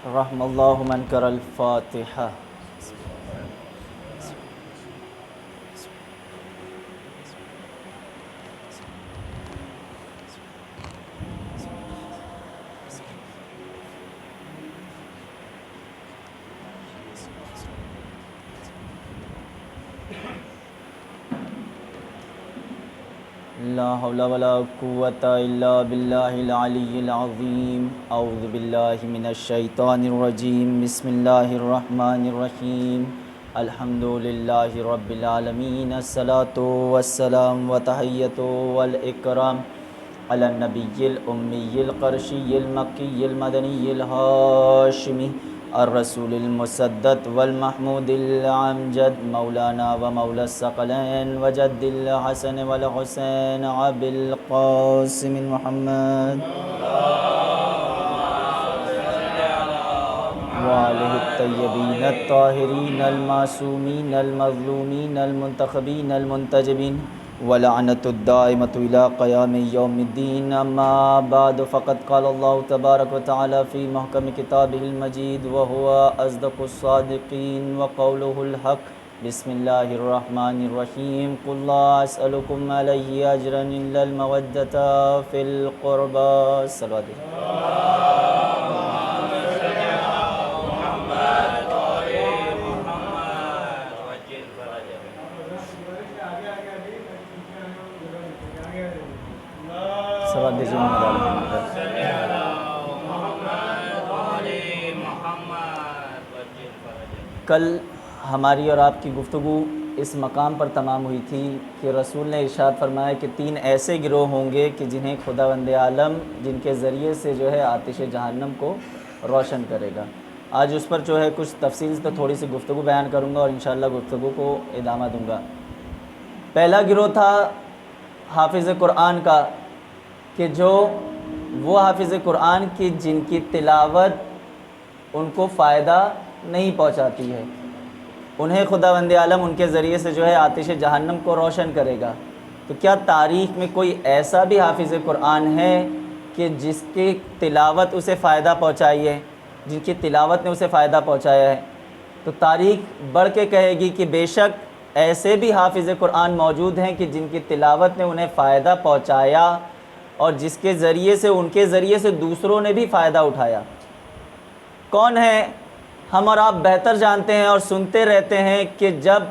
رحم اللہ من کر الفاتحہ۔ لا حول ولا قوة الا باللہ العلی العظیم۔ اعوذ باللہ من الشیطان الرجیم، بسم اللہ الرحمن الرحیم۔ الحمد للہ رب العالمین، الصلاۃ والسلام وتحیۃ والاکرام علی النبی الامی القرشی المکی المدنی الہاشمی الرسول المسدد والمحمود الامجد، مولانا و مولا الثقلین وجد الحسن والحسین ابی القاسم محمد وآلہ الطیبین الطاہرین المعصومین المظلومین المنتخبین المنتجبین ولعنت الدائمۃ الی قیام یوم الدین۔ اما بعد فقد قال اللہ تبارک وتعالی فی محکم کتابہ المجید وہو اصدق الصادقین وقولہ الحق۔ بسم اللہ الرحمن الرحیم۔ قل لا اسألکم علیہ اجرا الا المودۃ فی القربى۔ صلوات کل ہماری اور آپ کی گفتگو اس مقام پر تمام ہوئی تھی کہ رسول نے ارشاد فرمایا کہ 3 ایسے گروہ ہوں گے کہ جنہیں خداوند عالم جن کے ذریعے سے جو ہے آتش جہنم کو روشن کرے گا۔ آج اس پر جو ہے کچھ تفصیل سے تھوڑی سی گفتگو بیان کروں گا اور انشاءاللہ گفتگو کو ادامہ دوں گا۔ پہلا گروہ تھا حافظ قرآن کا، کہ جو وہ حافظ قرآن کی جن کی تلاوت ان کو فائدہ نہیں پہنچاتی ہے، انہیں خداوند عالم ان کے ذریعے سے جو ہے آتش جہنم کو روشن کرے گا۔ تو کیا تاریخ میں کوئی ایسا بھی حافظ قرآن ہے کہ جس کی تلاوت اسے فائدہ پہنچائی ہے، جن کی تلاوت نے اسے فائدہ پہنچایا ہے؟ تو تاریخ بڑھ کے کہے گی کہ بے شک ایسے بھی حافظ قرآن موجود ہیں کہ جن کی تلاوت نے انہیں فائدہ پہنچایا اور جس کے ذریعے سے ان کے ذریعے سے دوسروں نے بھی فائدہ اٹھایا۔ کون ہے؟ ہم اور آپ بہتر جانتے ہیں اور سنتے رہتے ہیں کہ جب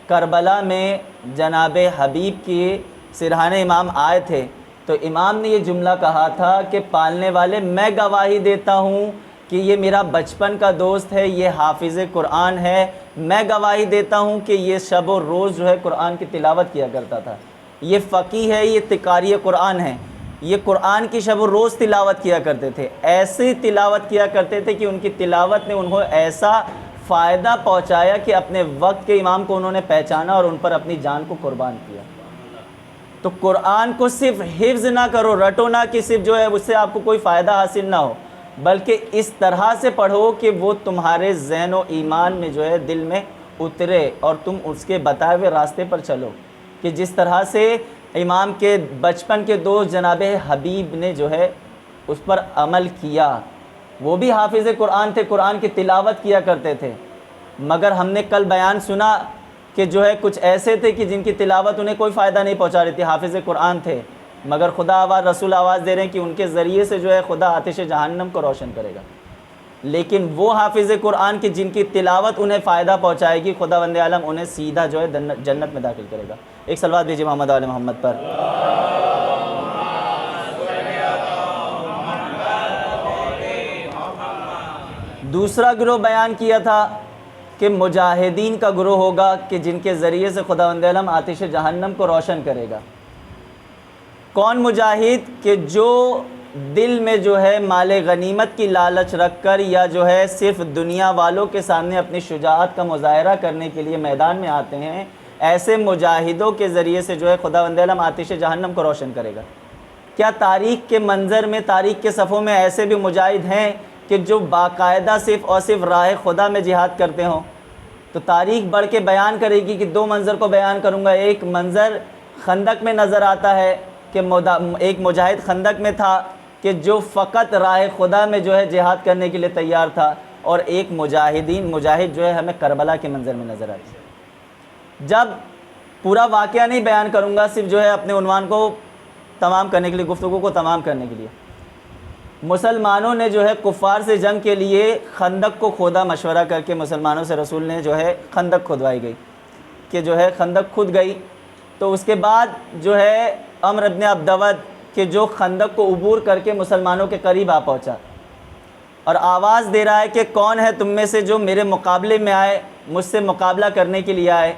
کربلا میں جناب حبیب کی سرحان امام آئے تھے تو امام نے یہ جملہ کہا تھا کہ پالنے والے میں گواہی دیتا ہوں کہ یہ میرا بچپن کا دوست ہے، یہ حافظ قرآن ہے، میں گواہی دیتا ہوں کہ یہ شب و روز جو ہے قرآن کی تلاوت کیا کرتا تھا، یہ فقیہ ہے، یہ قاری قرآن ہے، یہ قرآن کی شب و روز تلاوت کیا کرتے تھے، ایسی تلاوت کیا کرتے تھے کہ ان کی تلاوت نے انہیں ایسا فائدہ پہنچایا کہ اپنے وقت کے امام کو انہوں نے پہچانا اور ان پر اپنی جان کو قربان کیا۔ تو قرآن کو صرف حفظ نہ کرو، رٹو نہ کہ صرف جو ہے اس سے آپ کو کوئی فائدہ حاصل نہ ہو، بلکہ اس طرح سے پڑھو کہ وہ تمہارے ذہن و ایمان میں جو ہے دل میں اترے اور تم اس کے بتائے ہوئے راستے پر چلو، کہ جس طرح سے امام کے بچپن کے دوست جناب حبیب نے جو ہے اس پر عمل کیا۔ وہ بھی حافظ قرآن تھے، قرآن کی تلاوت کیا کرتے تھے، مگر ہم نے کل بیان سنا کہ جو ہے کچھ ایسے تھے کہ جن کی تلاوت انہیں کوئی فائدہ نہیں پہنچا رہی تھی، حافظ قرآن تھے، مگر خدا آواز رسول آواز دے رہے ہیں کہ ان کے ذریعے سے جو ہے خدا آتش جہنم کو روشن کرے گا۔ لیکن وہ حافظ قرآن کی جن کی تلاوت انہیں فائدہ پہنچائے گی، خداوند عالم انہیں سیدھا جو ہے جنت میں داخل کرے گا۔ ایک صلوات دیجیے محمد آل محمد پر۔ دوسرا گروہ بیان کیا تھا کہ مجاہدین کا گروہ ہوگا کہ جن کے ذریعے سے خداوند عالم آتش جہنم کو روشن کرے گا۔ کون مجاہد؟ کہ جو دل میں جو ہے مال غنیمت کی لالچ رکھ کر یا جو ہے صرف دنیا والوں کے سامنے اپنی شجاعت کا مظاہرہ کرنے کے لیے میدان میں آتے ہیں، ایسے مجاہدوں کے ذریعے سے جو ہے خداوند عالم آتش جہنم کو روشن کرے گا۔ کیا تاریخ کے منظر میں، تاریخ کے صفوں میں ایسے بھی مجاہد ہیں کہ جو باقاعدہ صرف اور صرف راہ خدا میں جہاد کرتے ہوں؟ تو تاریخ بڑھ کے بیان کرے گی کہ 2 منظر کو بیان کروں گا۔ ایک منظر خندق میں نظر آتا ہے کہ ایک مجاہد خندق میں تھا کہ جو فقط راہ خدا میں جو ہے جہاد کرنے کے لیے تیار تھا، اور ایک مجاہد جو ہے ہمیں کربلا کے منظر میں نظر آتی ہے۔ جب پورا واقعہ نہیں بیان کروں گا، صرف جو ہے اپنے عنوان کو تمام کرنے کے لیے، گفتگو کو تمام کرنے کے لیے، مسلمانوں نے جو ہے کفار سے جنگ کے لیے خندق کو کھودا، مشورہ کر کے مسلمانوں سے رسول نے جو ہے خندق کھدوائی گئی کہ جو ہے خندق کھد گئی۔ تو اس کے بعد جو ہے عمرو ابن عبدود کہ جو خندق کو عبور کر کے مسلمانوں کے قریب آ پہنچا اور آواز دے رہا ہے کہ کون ہے تم میں سے جو میرے مقابلے میں آئے، مجھ سے مقابلہ کرنے کے لیے آئے،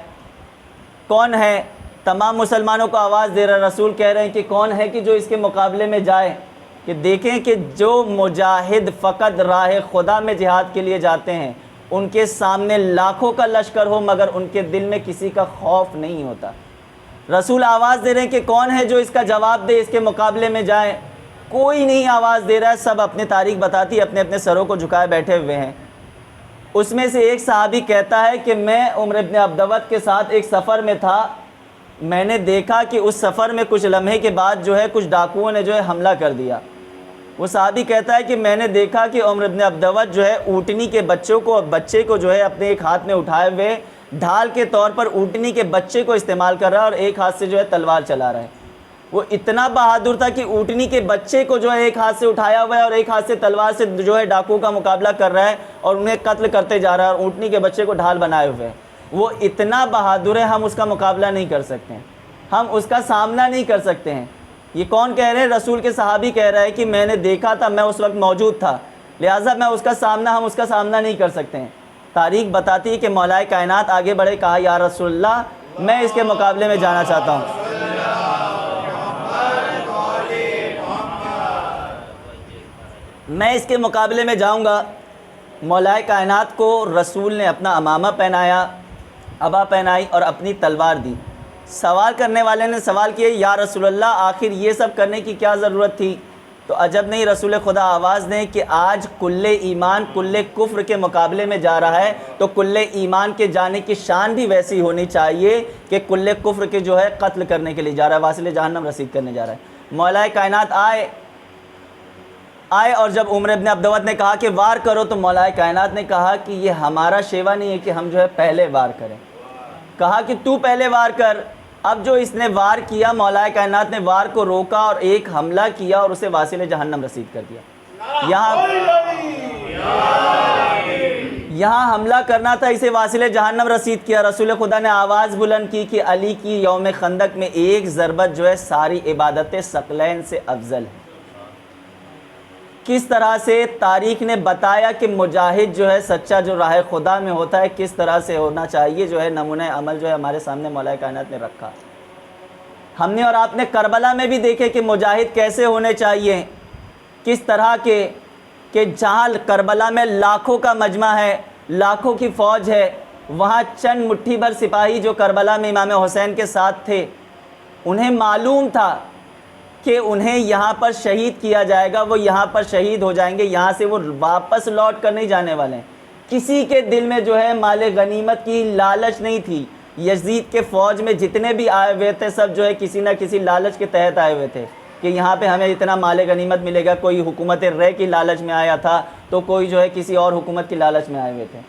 کون ہے؟ تمام مسلمانوں کو آواز دے رہا ہے۔ رسول کہہ رہے ہیں کہ کون ہے کہ جو اس کے مقابلے میں جائے، کہ دیکھیں کہ جو مجاہد فقط راہ خدا میں جہاد کے لیے جاتے ہیں، ان کے سامنے لاکھوں کا لشکر ہو مگر ان کے دل میں کسی کا خوف نہیں ہوتا۔ رسول آواز دے رہے ہیں کہ کون ہے جو اس کا جواب دے، اس کے مقابلے میں جائے۔ کوئی نہیں آواز دے رہا ہے، سب اپنی تاریخ بتاتی اپنے اپنے سروں کو جھکائے بیٹھے ہوئے ہیں۔ اس میں سے ایک صحابی کہتا ہے کہ میں عمرو ابن عبدود کے ساتھ ایک سفر میں تھا، میں نے دیکھا کہ اس سفر میں کچھ لمحے کے بعد جو ہے کچھ ڈاکوؤں نے جو ہے حملہ کر دیا۔ وہ صحابی کہتا ہے کہ میں نے دیکھا کہ عمرو ابن عبدود جو ہے اونٹنی کے بچے کو جو ہے اپنے ایک ہاتھ میں اٹھائے ہوئے ڈھال کے طور پر اونٹنی کے بچے کو استعمال کر رہا ہے اور ایک ہاتھ سے جو ہے تلوار چلا رہا ہے۔ وہ اتنا بہادر تھا کہ اونٹنی کے بچے کو جو ہے ایک ہاتھ سے اٹھایا ہوا ہے اور ایک ہاتھ سے تلوار سے جو ہے ڈاکوؤں کا مقابلہ کر رہا ہے اور انہیں قتل کرتے جا رہا ہے، اور اونٹنی کے بچے کو ڈھال بنائے ہوئے ہے۔ وہ اتنا بہادر ہے، ہم اس کا مقابلہ نہیں کر سکتے ہیں، ہم اس کا سامنا نہیں کر سکتے ہیں۔ یہ کون کہہ رہے ہیں؟ رسول کے صحابی کہہ رہا ہے کہ میں نے دیکھا تھا، میں اس وقت موجود تھا، لہٰذا ہم اس کا سامنا نہیں کر سکتے ہیں۔ تاریخ بتاتی ہے کہ مولائے کائنات آگے بڑھے، کہا یا رسول اللہ میں اس کے مقابلے میں جانا چاہتا ہوں۔ میں اس کے مقابلے میں جاؤں گا۔ مولائے کائنات کو رسول نے اپنا امامہ پہنایا، عبا پہنائی اور اپنی تلوار دی۔ سوال کرنے والے نے سوال کیا یا رسول اللہ آخر یہ سب کرنے کی کیا ضرورت تھی؟ تو عجب نہیں، رسول خدا آواز دیں کہ آج کل ایمان کل کفر کے مقابلے میں جا رہا ہے، تو کل ایمان کے جانے کی شان بھی ویسی ہونی چاہیے کہ کل کفر کے جو ہے قتل کرنے کے لیے جا رہا ہے، واصل جہنم رسید کرنے جا رہا ہے۔ مولائے کائنات آئے اور جب عمرو ابن عبدود نے کہا کہ وار کرو، تو مولائے کائنات نے کہا کہ یہ ہمارا شیوا نہیں ہے کہ ہم جو ہے پہلے وار کریں۔ کہا کہ تو پہلے وار کر۔ اب جو اس نے وار کیا، مولائے کائنات نے وار کو روکا اور ایک حملہ کیا اور اسے واصل جہنم رسید کر دیا۔ یہاں حملہ کرنا تھا، اسے واصل جہنم رسید کیا۔ رسول خدا نے آواز بلند کی کہ علی کی یوم خندق میں ایک ضربت جو ہے ساری عبادت ثقلین سے افضل ہے۔ کس طرح سے تاریخ نے بتایا کہ مجاہد جو ہے سچا جو راہ خدا میں ہوتا ہے کس طرح سے ہونا چاہیے، جو ہے نمونہ عمل جو ہے ہمارے سامنے مولائے کائنات نے رکھا۔ ہم نے اور آپ نے کربلا میں بھی دیکھے کہ مجاہد کیسے ہونے چاہیے، کس طرح کے، کہ جہاں کربلا میں لاکھوں کا مجمع ہے، لاکھوں کی فوج ہے، وہاں چند مٹھی بھر سپاہی جو کربلا میں امام حسین کے ساتھ تھے، انہیں معلوم تھا کہ انہیں یہاں پر شہید کیا جائے گا، وہ یہاں پر شہید ہو جائیں گے، یہاں سے وہ واپس لوٹ کر نہیں جانے والے ہیں۔ کسی کے دل میں جو ہے مال غنیمت کی لالچ نہیں تھی۔ یزید کے فوج میں جتنے بھی آئے ہوئے تھے سب جو ہے کسی نہ کسی لالچ کے تحت آئے ہوئے تھے کہ یہاں پہ ہمیں اتنا مال غنیمت ملے گا۔ کوئی حکومت رے کی لالچ میں آیا تھا تو کوئی جو ہے کسی اور حکومت کی لالچ میں آئے ہوئے تھے۔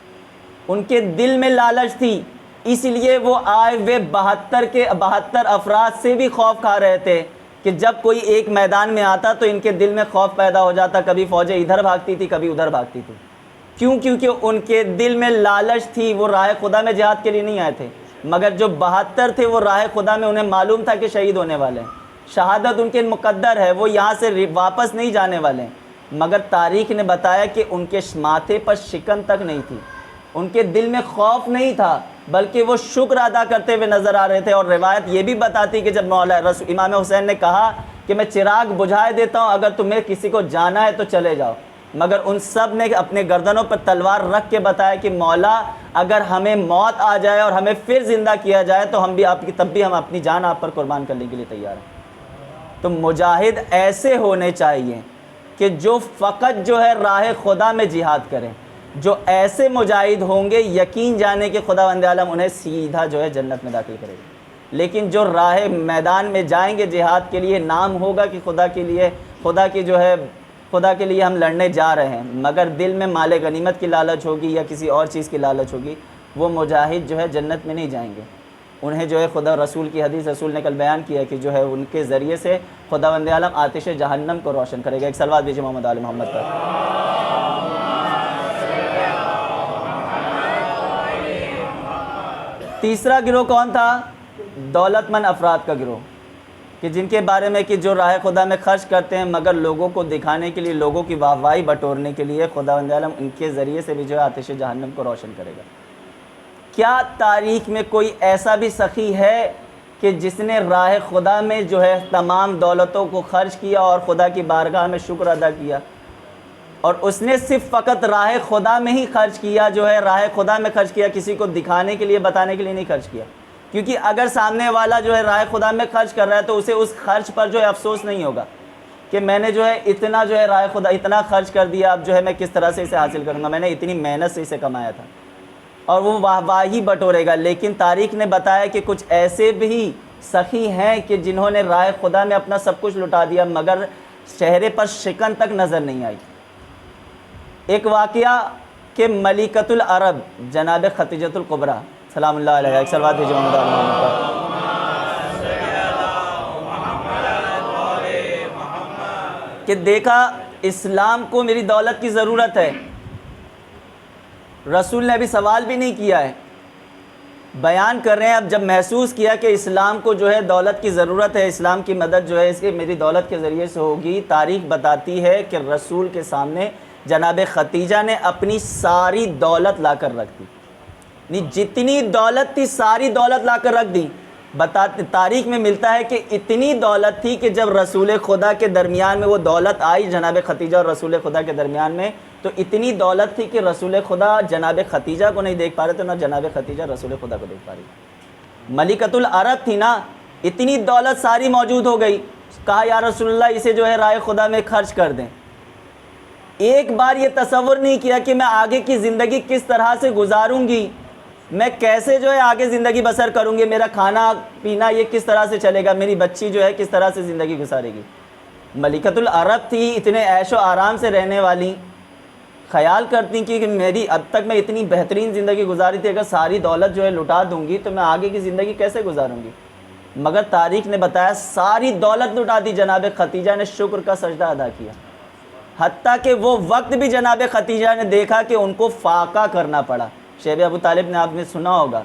ان کے دل میں لالچ تھی، اس لیے وہ آئے ہوئے 72 افراد سے بھی خوف کھا رہے تھے کہ جب کوئی ایک میدان میں آتا تو ان کے دل میں خوف پیدا ہو جاتا، کبھی فوجیں ادھر بھاگتی تھی کبھی ادھر بھاگتی تھی۔ کیوں؟ کیونکہ ان کے دل میں لالچ تھی، وہ راہ خدا میں جہاد کے لیے نہیں آئے تھے، مگر جو 72 تھے وہ راہ خدا میں انہیں معلوم تھا کہ شہید ہونے والے ہیں، شہادت ان کے مقدر ہے، وہ یہاں سے واپس نہیں جانے والے ہیں۔ مگر تاریخ نے بتایا کہ ان کے ماتھے پر شکن تک نہیں تھی، ان کے دل میں خوف نہیں تھا، بلکہ وہ شکر ادا کرتے ہوئے نظر آ رہے تھے۔ اور روایت یہ بھی بتاتی کہ جب امام حسین نے کہا کہ میں چراغ بجھائے دیتا ہوں، اگر تمہیں کسی کو جانا ہے تو چلے جاؤ، مگر ان سب نے اپنے گردنوں پر تلوار رکھ کے بتایا کہ مولا اگر ہمیں موت آ جائے اور ہمیں پھر زندہ کیا جائے تو تب بھی ہم اپنی جان آپ پر قربان کرنے کے لیے تیار ہیں۔ تو مجاہد ایسے ہونے چاہیے کہ جو فقط جو ہے راہ خدا میں جہاد کریں۔ جو ایسے مجاہد ہوں گے یقین جانے کہ خداوند عالم انہیں سیدھا جو ہے جنت میں داخل کرے گا۔ لیکن جو راہ میدان میں جائیں گے جہاد کے لیے، نام ہوگا کہ خدا کے لیے، خدا کے لیے ہم لڑنے جا رہے ہیں، مگر دل میں مال غنیمت کی لالچ ہوگی یا کسی اور چیز کی لالچ ہوگی، وہ مجاہد جو ہے جنت میں نہیں جائیں گے۔ انہیں جو ہے خدا رسول کی حدیث رسول نے کل بیان کیا کہ جو ہے ان کے ذریعے سے خداوند عالم آتش جہنم کو روشن کرے گا۔ ایک صلوات دیجیے محمد آل محمد پر۔ تیسرا گروہ کون تھا؟ دولت مند افراد کا گروہ، کہ جن کے بارے میں کہ جو راہ خدا میں خرچ کرتے ہیں مگر لوگوں کو دکھانے کے لیے، لوگوں کی واہواہی بٹورنے کے لیے، خداوند عالم ان کے ذریعے سے بھی جو ہے آتش جہنم کو روشن کرے گا۔ کیا تاریخ میں کوئی ایسا بھی سخی ہے کہ جس نے راہ خدا میں جو ہے تمام دولتوں کو خرچ کیا اور خدا کی بارگاہ میں شکر ادا کیا، اور اس نے صرف فقط راہ خدا میں ہی خرچ کیا، جو ہے راہ خدا میں خرچ کیا، کسی کو دکھانے کے لیے بتانے کے لیے نہیں خرچ کیا؟ کیونکہ اگر سامنے والا جو ہے راہ خدا میں خرچ کر رہا ہے تو اسے اس خرچ پر جو ہے افسوس نہیں ہوگا کہ میں نے جو ہے اتنا جو ہے راہ خدا اتنا خرچ کر دیا، اب جو ہے میں کس طرح سے اسے حاصل کروں گا، میں نے اتنی محنت سے اسے کمایا تھا، اور وہ واہواہی بٹورے گا۔ لیکن تاریخ نے بتایا کہ کچھ ایسے بھی سخی ہیں کہ جنہوں نے راہ خدا میں اپنا سب کچھ لٹا دیا مگر چہرے پر شکن تک نظر نہیں آئی۔ ایک واقعہ کہ ملکۃ العرب جناب خدیجۃ الکبریٰ سلام اللہ علیہ، ایک صلوات دیجیے محمد آل محمد پر۔ کہ دیکھا اسلام کو میری دولت کی ضرورت ہے، رسول نے ابھی سوال بھی نہیں کیا ہے، بیان کر رہے ہیں۔ اب جب محسوس کیا کہ اسلام کو جو ہے دولت کی ضرورت ہے، اسلام کی مدد جو ہے اس کے میری دولت کے ذریعے سے ہوگی، تاریخ بتاتی ہے کہ رسول کے سامنے جناب خدیجہ نے اپنی ساری دولت لا کر رکھ دی، جتنی دولت تھی ساری دولت لا کر رکھ دی۔ تاریخ میں ملتا ہے کہ اتنی دولت تھی کہ جب رسول خدا کے درمیان میں وہ دولت آئی جناب خدیجہ اور رسول خدا کے درمیان میں، تو اتنی دولت تھی کہ رسول خدا جناب خدیجہ کو نہیں دیکھ پا رہے تھے، نہ جناب خدیجہ رسول خدا کو دیکھ پا رہی۔ ملکۃ العرب تھی نا، اتنی دولت ساری موجود ہو گئی، کہا یا رسول اللہ اسے جو ہے راہ خدا میں خرچ کر دیں۔ ایک بار یہ تصور نہیں کیا کہ میں آگے کی زندگی کس طرح سے گزاروں گی، میں کیسے جو ہے آگے زندگی بسر کروں گی، میرا کھانا پینا یہ کس طرح سے چلے گا، میری بچی جو ہے کس طرح سے زندگی گزارے گی۔ ملکۃ العرب تھی، اتنے عیش و آرام سے رہنے والی، خیال کرتی کہ میری اب تک میں اتنی بہترین زندگی گزاری تھی، اگر ساری دولت جو ہے لٹا دوں گی تو میں آگے کی زندگی کیسے گزاروں گی۔ مگر تاریخ نے بتایا ساری دولت لٹا دی، جناب خدیجہ نے شکر کا سجدہ ادا کیا، حتیٰ کہ وہ وقت بھی جناب خدیجہ نے دیکھا کہ ان کو فاقہ کرنا پڑا۔ شیخ ابو طالب نے آپ نے سنا ہوگا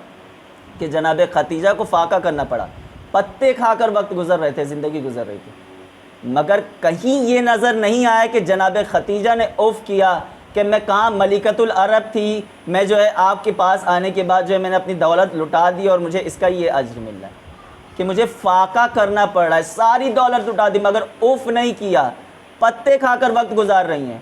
کہ جناب خدیجہ کو فاقہ کرنا پڑا، پتے کھا کر وقت گزر رہے تھے، زندگی گزر رہی تھی، مگر کہیں یہ نظر نہیں آیا کہ جناب خدیجہ نے اوف کیا کہ میں کہاں ملکۃ العرب تھی، میں جو ہے آپ کے پاس آنے کے بعد جو ہے میں نے اپنی دولت لٹا دی اور مجھے اس کا یہ اجر مل رہا ہے کہ مجھے فاقہ کرنا پڑ رہا ہے، ساری دولت لٹا دی مگر اوف نہیں کیا، پتے کھا کر وقت گزار رہی ہیں۔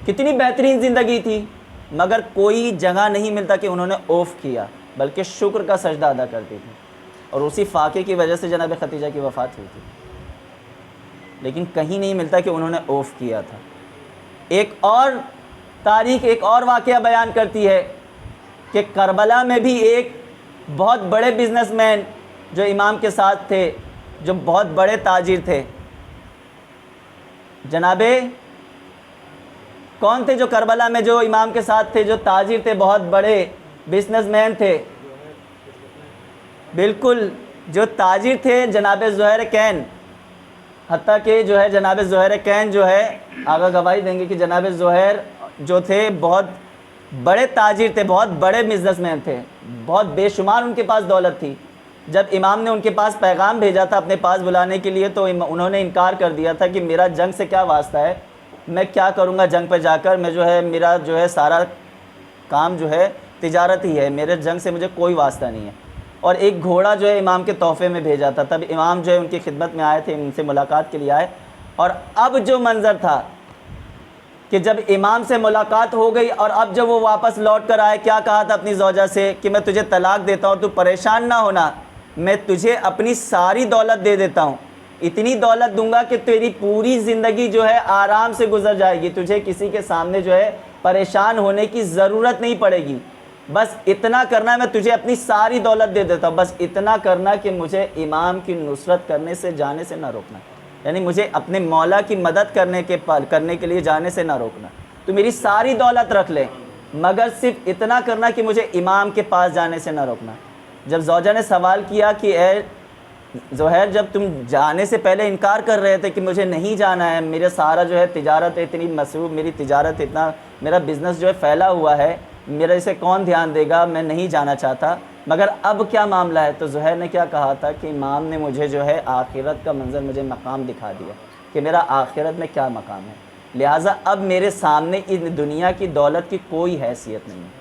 کتنی بہترین زندگی تھی، مگر کوئی جگہ نہیں ملتا کہ انہوں نے اوف کیا، بلکہ شکر کا سجدہ ادا کرتی تھی، اور اسی فاقے کی وجہ سے جناب خدیجہ کی وفات ہوئی تھی، لیکن کہیں نہیں ملتا کہ انہوں نے اوف کیا تھا۔ ایک اور تاریخ ایک اور واقعہ بیان کرتی ہے کہ کربلا میں بھی ایک بہت بڑے بزنس مین جو امام کے ساتھ تھے، جو بہت بڑے تاجر تھے، جناب کون تھے جو کربلا میں جو امام کے ساتھ تھے، جو تاجر تھے، بہت بڑے بزنس مین تھے؟ بالکل، جو تاجر تھے جناب زہیر کین، حتیٰ کہ جو ہے جناب زہیر کین جو ہے آگاہ گواہی دیں گے کہ جناب زہیر جو تھے بہت بڑے تاجر تھے، بہت بڑے بزنس مین تھے، بہت بے شمار ان کے پاس دولت تھی۔ جب امام نے ان کے پاس پیغام بھیجا تھا اپنے پاس بلانے کے لیے تو انہوں نے انکار کر دیا تھا کہ میرا جنگ سے کیا واسطہ ہے، میں کیا کروں گا جنگ پہ جا کر، میں جو ہے میرا جو ہے سارا کام جو ہے تجارت ہی ہے، میرے جنگ سے مجھے کوئی واسطہ نہیں ہے۔ اور ایک گھوڑا جو ہے امام کے تحفے میں بھیجا تھا، تب امام جو ہے ان کی خدمت میں آئے تھے، ان سے ملاقات کے لیے آئے، اور اب جو منظر تھا کہ جب امام سے ملاقات ہو گئی اور اب جب وہ واپس لوٹ کر آئے، کیا کہا تھا اپنی زوجہ سے کہ میں تجھے طلاق دیتا ہوں، تو پریشان نہ ہونا، میں تجھے اپنی ساری دولت دے دیتا ہوں، اتنی دولت دوں گا کہ تیری پوری زندگی جو ہے آرام سے گزر جائے گی، تجھے کسی کے سامنے جو ہے پریشان ہونے کی ضرورت نہیں پڑے گی۔ بس اتنا کرنا ہے، میں تجھے اپنی ساری دولت دے دیتا ہوں، بس اتنا کرنا کہ مجھے امام کی نصرت کرنے سے جانے سے نہ روکنا، یعنی مجھے اپنے مولا کی مدد کرنے کے لیے جانے سے نہ روکنا، تو میری ساری دولت رکھ لے مگر صرف اتنا کرنا کہ مجھے امام کے پاس جانے سے نہ روکنا۔ جب زوجہ نے سوال کیا کہ اے زہیر، جب تم جانے سے پہلے انکار کر رہے تھے کہ مجھے نہیں جانا ہے، میرا سارا جو ہے تجارت اتنی مصروف، میری تجارت اتنا، میرا بزنس جو ہے پھیلا ہوا ہے، میرا اسے کون دھیان دے گا، میں نہیں جانا چاہتا، مگر اب کیا معاملہ ہے؟ تو زہیر نے کیا کہا تھا کہ امام نے مجھے جو ہے آخرت کا منظر، مجھے مقام دکھا دیا کہ میرا آخرت میں کیا مقام ہے، لہٰذا اب میرے سامنے اس دنیا کی دولت کی کوئی حیثیت نہیں ہے،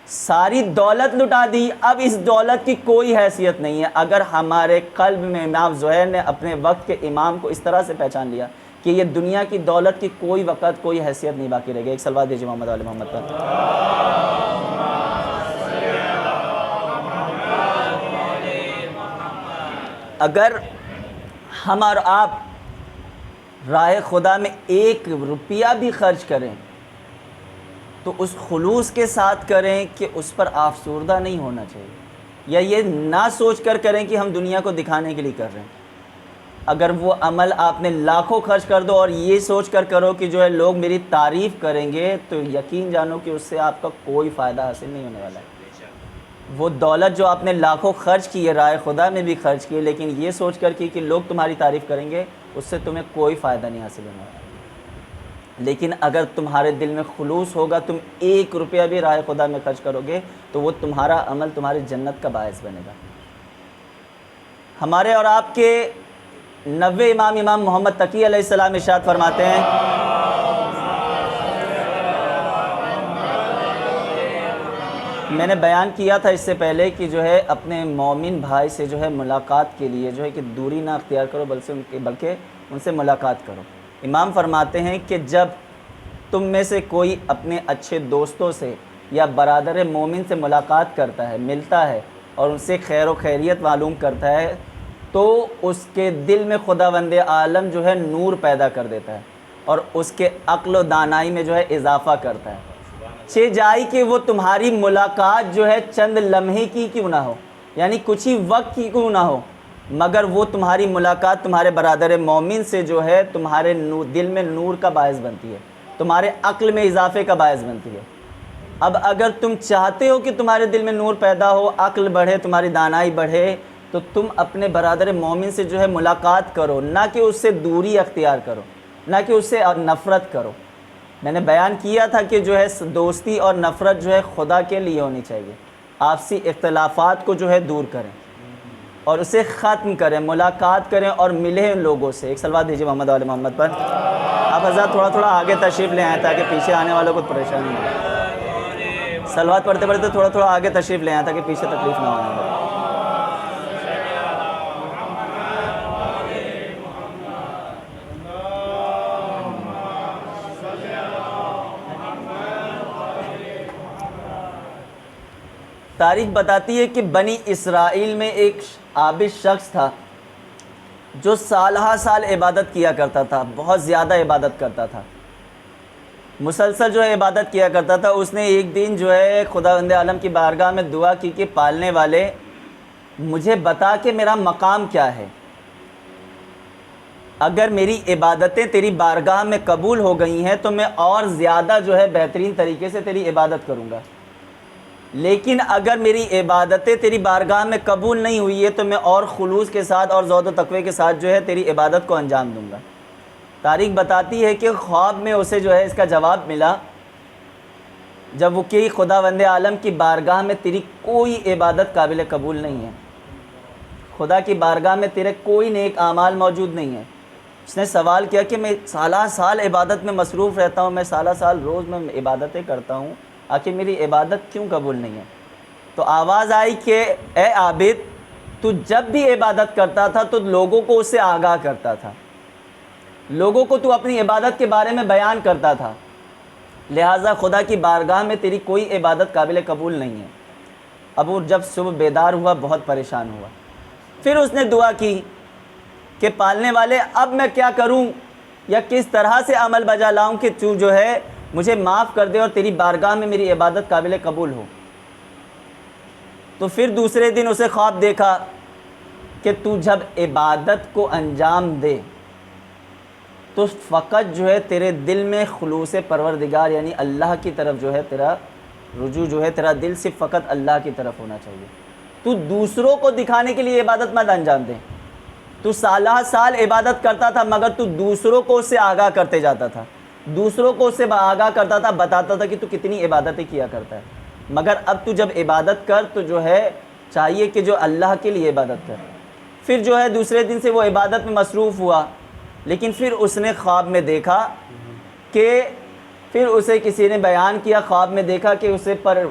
ساری دولت لٹا دی، اب اس دولت کی کوئی حیثیت نہیں ہے۔ اگر ہمارے قلب میں امام زہیر نے اپنے وقت کے امام کو اس طرح سے پہچان لیا کہ یہ دنیا کی دولت کی کوئی وقت کوئی حیثیت نہیں باقی رہ گئی۔ ایک صلوات دیجیے محمد علی محمد پر۔ اگر ہم اور آپ راہ خدا میں 1 روپیہ بھی خرچ کریں تو اس خلوص کے ساتھ کریں کہ اس پر آفسردہ نہیں ہونا چاہیے، یا یہ نہ سوچ کر کریں کہ ہم دنیا کو دکھانے کے لیے کر رہے ہیں۔ اگر وہ عمل آپ نے لاکھوں خرچ کر دو اور یہ سوچ کر کرو کہ جو ہے لوگ میری تعریف کریں گے، تو یقین جانو کہ اس سے آپ کا کوئی فائدہ حاصل نہیں ہونے والا ہے۔ وہ دولت جو آپ نے لاکھوں خرچ کی ہے، رائے خدا میں بھی خرچ کی ہے، لیکن یہ سوچ کر کی کہ لوگ تمہاری تعریف کریں گے، اس سے تمہیں کوئی فائدہ نہیں حاصل ہونے والا۔ لیکن اگر تمہارے دل میں خلوص ہوگا، تم 1 روپیہ بھی راہ خدا میں خرچ کرو گے تو وہ تمہارا عمل تمہاری جنت کا باعث بنے گا۔ ہمارے اور آپ کے 90 امام محمد تقی علیہ السلام ارشاد فرماتے ہیں، میں نے بیان کیا تھا اس سے پہلے کہ جو ہے اپنے مومن بھائی سے جو ہے ملاقات کے لیے جو ہے کہ دوری نہ اختیار کرو بلکہ ان سے ملاقات کرو۔ امام فرماتے ہیں کہ جب تم میں سے کوئی اپنے اچھے دوستوں سے یا برادر مومن سے ملاقات کرتا ہے، ملتا ہے اور ان سے خیر و خیریت معلوم کرتا ہے، تو اس کے دل میں خداوند عالم جو ہے نور پیدا کر دیتا ہے اور اس کے عقل و دانائی میں جو ہے اضافہ کرتا ہے۔ جائی کہ وہ تمہاری ملاقات جو ہے چند لمحے کی کیوں نہ ہو، یعنی کچھ ہی وقت کی کیوں نہ ہو، مگر وہ تمہاری ملاقات تمہارے برادر مومن سے جو ہے تمہارے دل میں نور کا باعث بنتی ہے، تمہارے عقل میں اضافے کا باعث بنتی ہے۔ اب اگر تم چاہتے ہو کہ تمہارے دل میں نور پیدا ہو، عقل بڑھے، تمہاری دانائی بڑھے، تو تم اپنے برادر مومن سے جو ہے ملاقات کرو، نہ کہ اس سے دوری اختیار کرو، نہ کہ اس سے نفرت کرو۔ میں نے بیان کیا تھا کہ جو ہے دوستی اور نفرت جو ہے خدا کے لیے ہونی چاہیے، آپسی اختلافات کو جو ہے دور کریں اور اسے ختم کریں، ملاقات کریں اور ملیں لوگوں سے۔ ایک صلوات دیجیے محمد علی محمد پر۔ آپ حضرات تھوڑا آگے تشریف لے آئیں تاکہ پیچھے آنے والوں کو پریشانی نہ ہو۔ صلوات پڑھتے پڑھتے تھوڑا آگے تشریف لے آئیں تاکہ پیچھے تکلیف نہ ہونے۔ تاریخ بتاتی ہے کہ بنی اسرائیل میں ایک عابد شخص تھا جو سالہ سال عبادت کیا کرتا تھا، بہت زیادہ عبادت کرتا تھا، مسلسل جو ہے عبادت کیا کرتا تھا۔ اس نے ایک دن جو ہے خداوند عالم کی بارگاہ میں دعا کی کہ پالنے والے مجھے بتا کہ میرا مقام کیا ہے، اگر میری عبادتیں تیری بارگاہ میں قبول ہو گئی ہیں تو میں اور زیادہ جو ہے بہترین طریقے سے تیری عبادت کروں گا، لیکن اگر میری عبادتیں تیری بارگاہ میں قبول نہیں ہوئی ہے تو میں اور خلوص کے ساتھ اور زہد و تقوی کے ساتھ جو ہے تیری عبادت کو انجام دوں گا۔ تاریخ بتاتی ہے کہ خواب میں اسے جو ہے اس کا جواب ملا، جب وہ کہ خداوند عالم کی بارگاہ میں تیری کوئی عبادت قابل قبول نہیں ہے، خدا کی بارگاہ میں تیرے کوئی نیک اعمال موجود نہیں ہے۔ اس نے سوال کیا کہ میں سالہ سال عبادت میں مصروف رہتا ہوں، میں سالہ سال روز میں عبادتیں کرتا ہوں، آخر میری عبادت کیوں قبول نہیں ہے؟ تو آواز آئی کہ اے عابد، تو جب بھی عبادت کرتا تھا تو لوگوں کو اس سے آگاہ کرتا تھا، لوگوں کو تو اپنی عبادت کے بارے میں بیان کرتا تھا، لہٰذا خدا کی بارگاہ میں تیری کوئی عبادت قابل قبول نہیں ہے۔ اب وہ جب صبح بیدار ہوا بہت پریشان ہوا، پھر اس نے دعا کی کہ پالنے والے اب میں کیا کروں یا کس طرح سے عمل بجا لاؤں کہ تو جو ہے مجھے معاف کر دے اور تیری بارگاہ میں میری عبادت قابل قبول ہو۔ تو پھر دوسرے دن اسے خواب دیکھا کہ تو جب عبادت کو انجام دے تو فقط جو ہے تیرے دل میں خلوص پروردگار یعنی اللہ کی طرف جو ہے تیرا رجوع جو ہے، تیرا دل صرف فقط اللہ کی طرف ہونا چاہیے. تو دوسروں کو دکھانے کے لیے عبادت مت انجام دے. تو سالہ سال عبادت کرتا تھا مگر تو دوسروں کو اس سے آگاہ کرتے جاتا تھا، دوسروں کو اس سے آگاہ کرتا تھا، بتاتا تھا کہ تو کتنی عبادتیں کیا کرتا ہے. مگر اب تو جب عبادت کر تو جو ہے چاہیے کہ جو اللہ کے لیے عبادت کر. پھر جو ہے دوسرے دن سے وہ عبادت میں مصروف ہوا، لیکن پھر اس نے خواب میں دیکھا کہ پھر اسے کسی نے بیان کیا، خواب میں دیکھا کہ اسے پر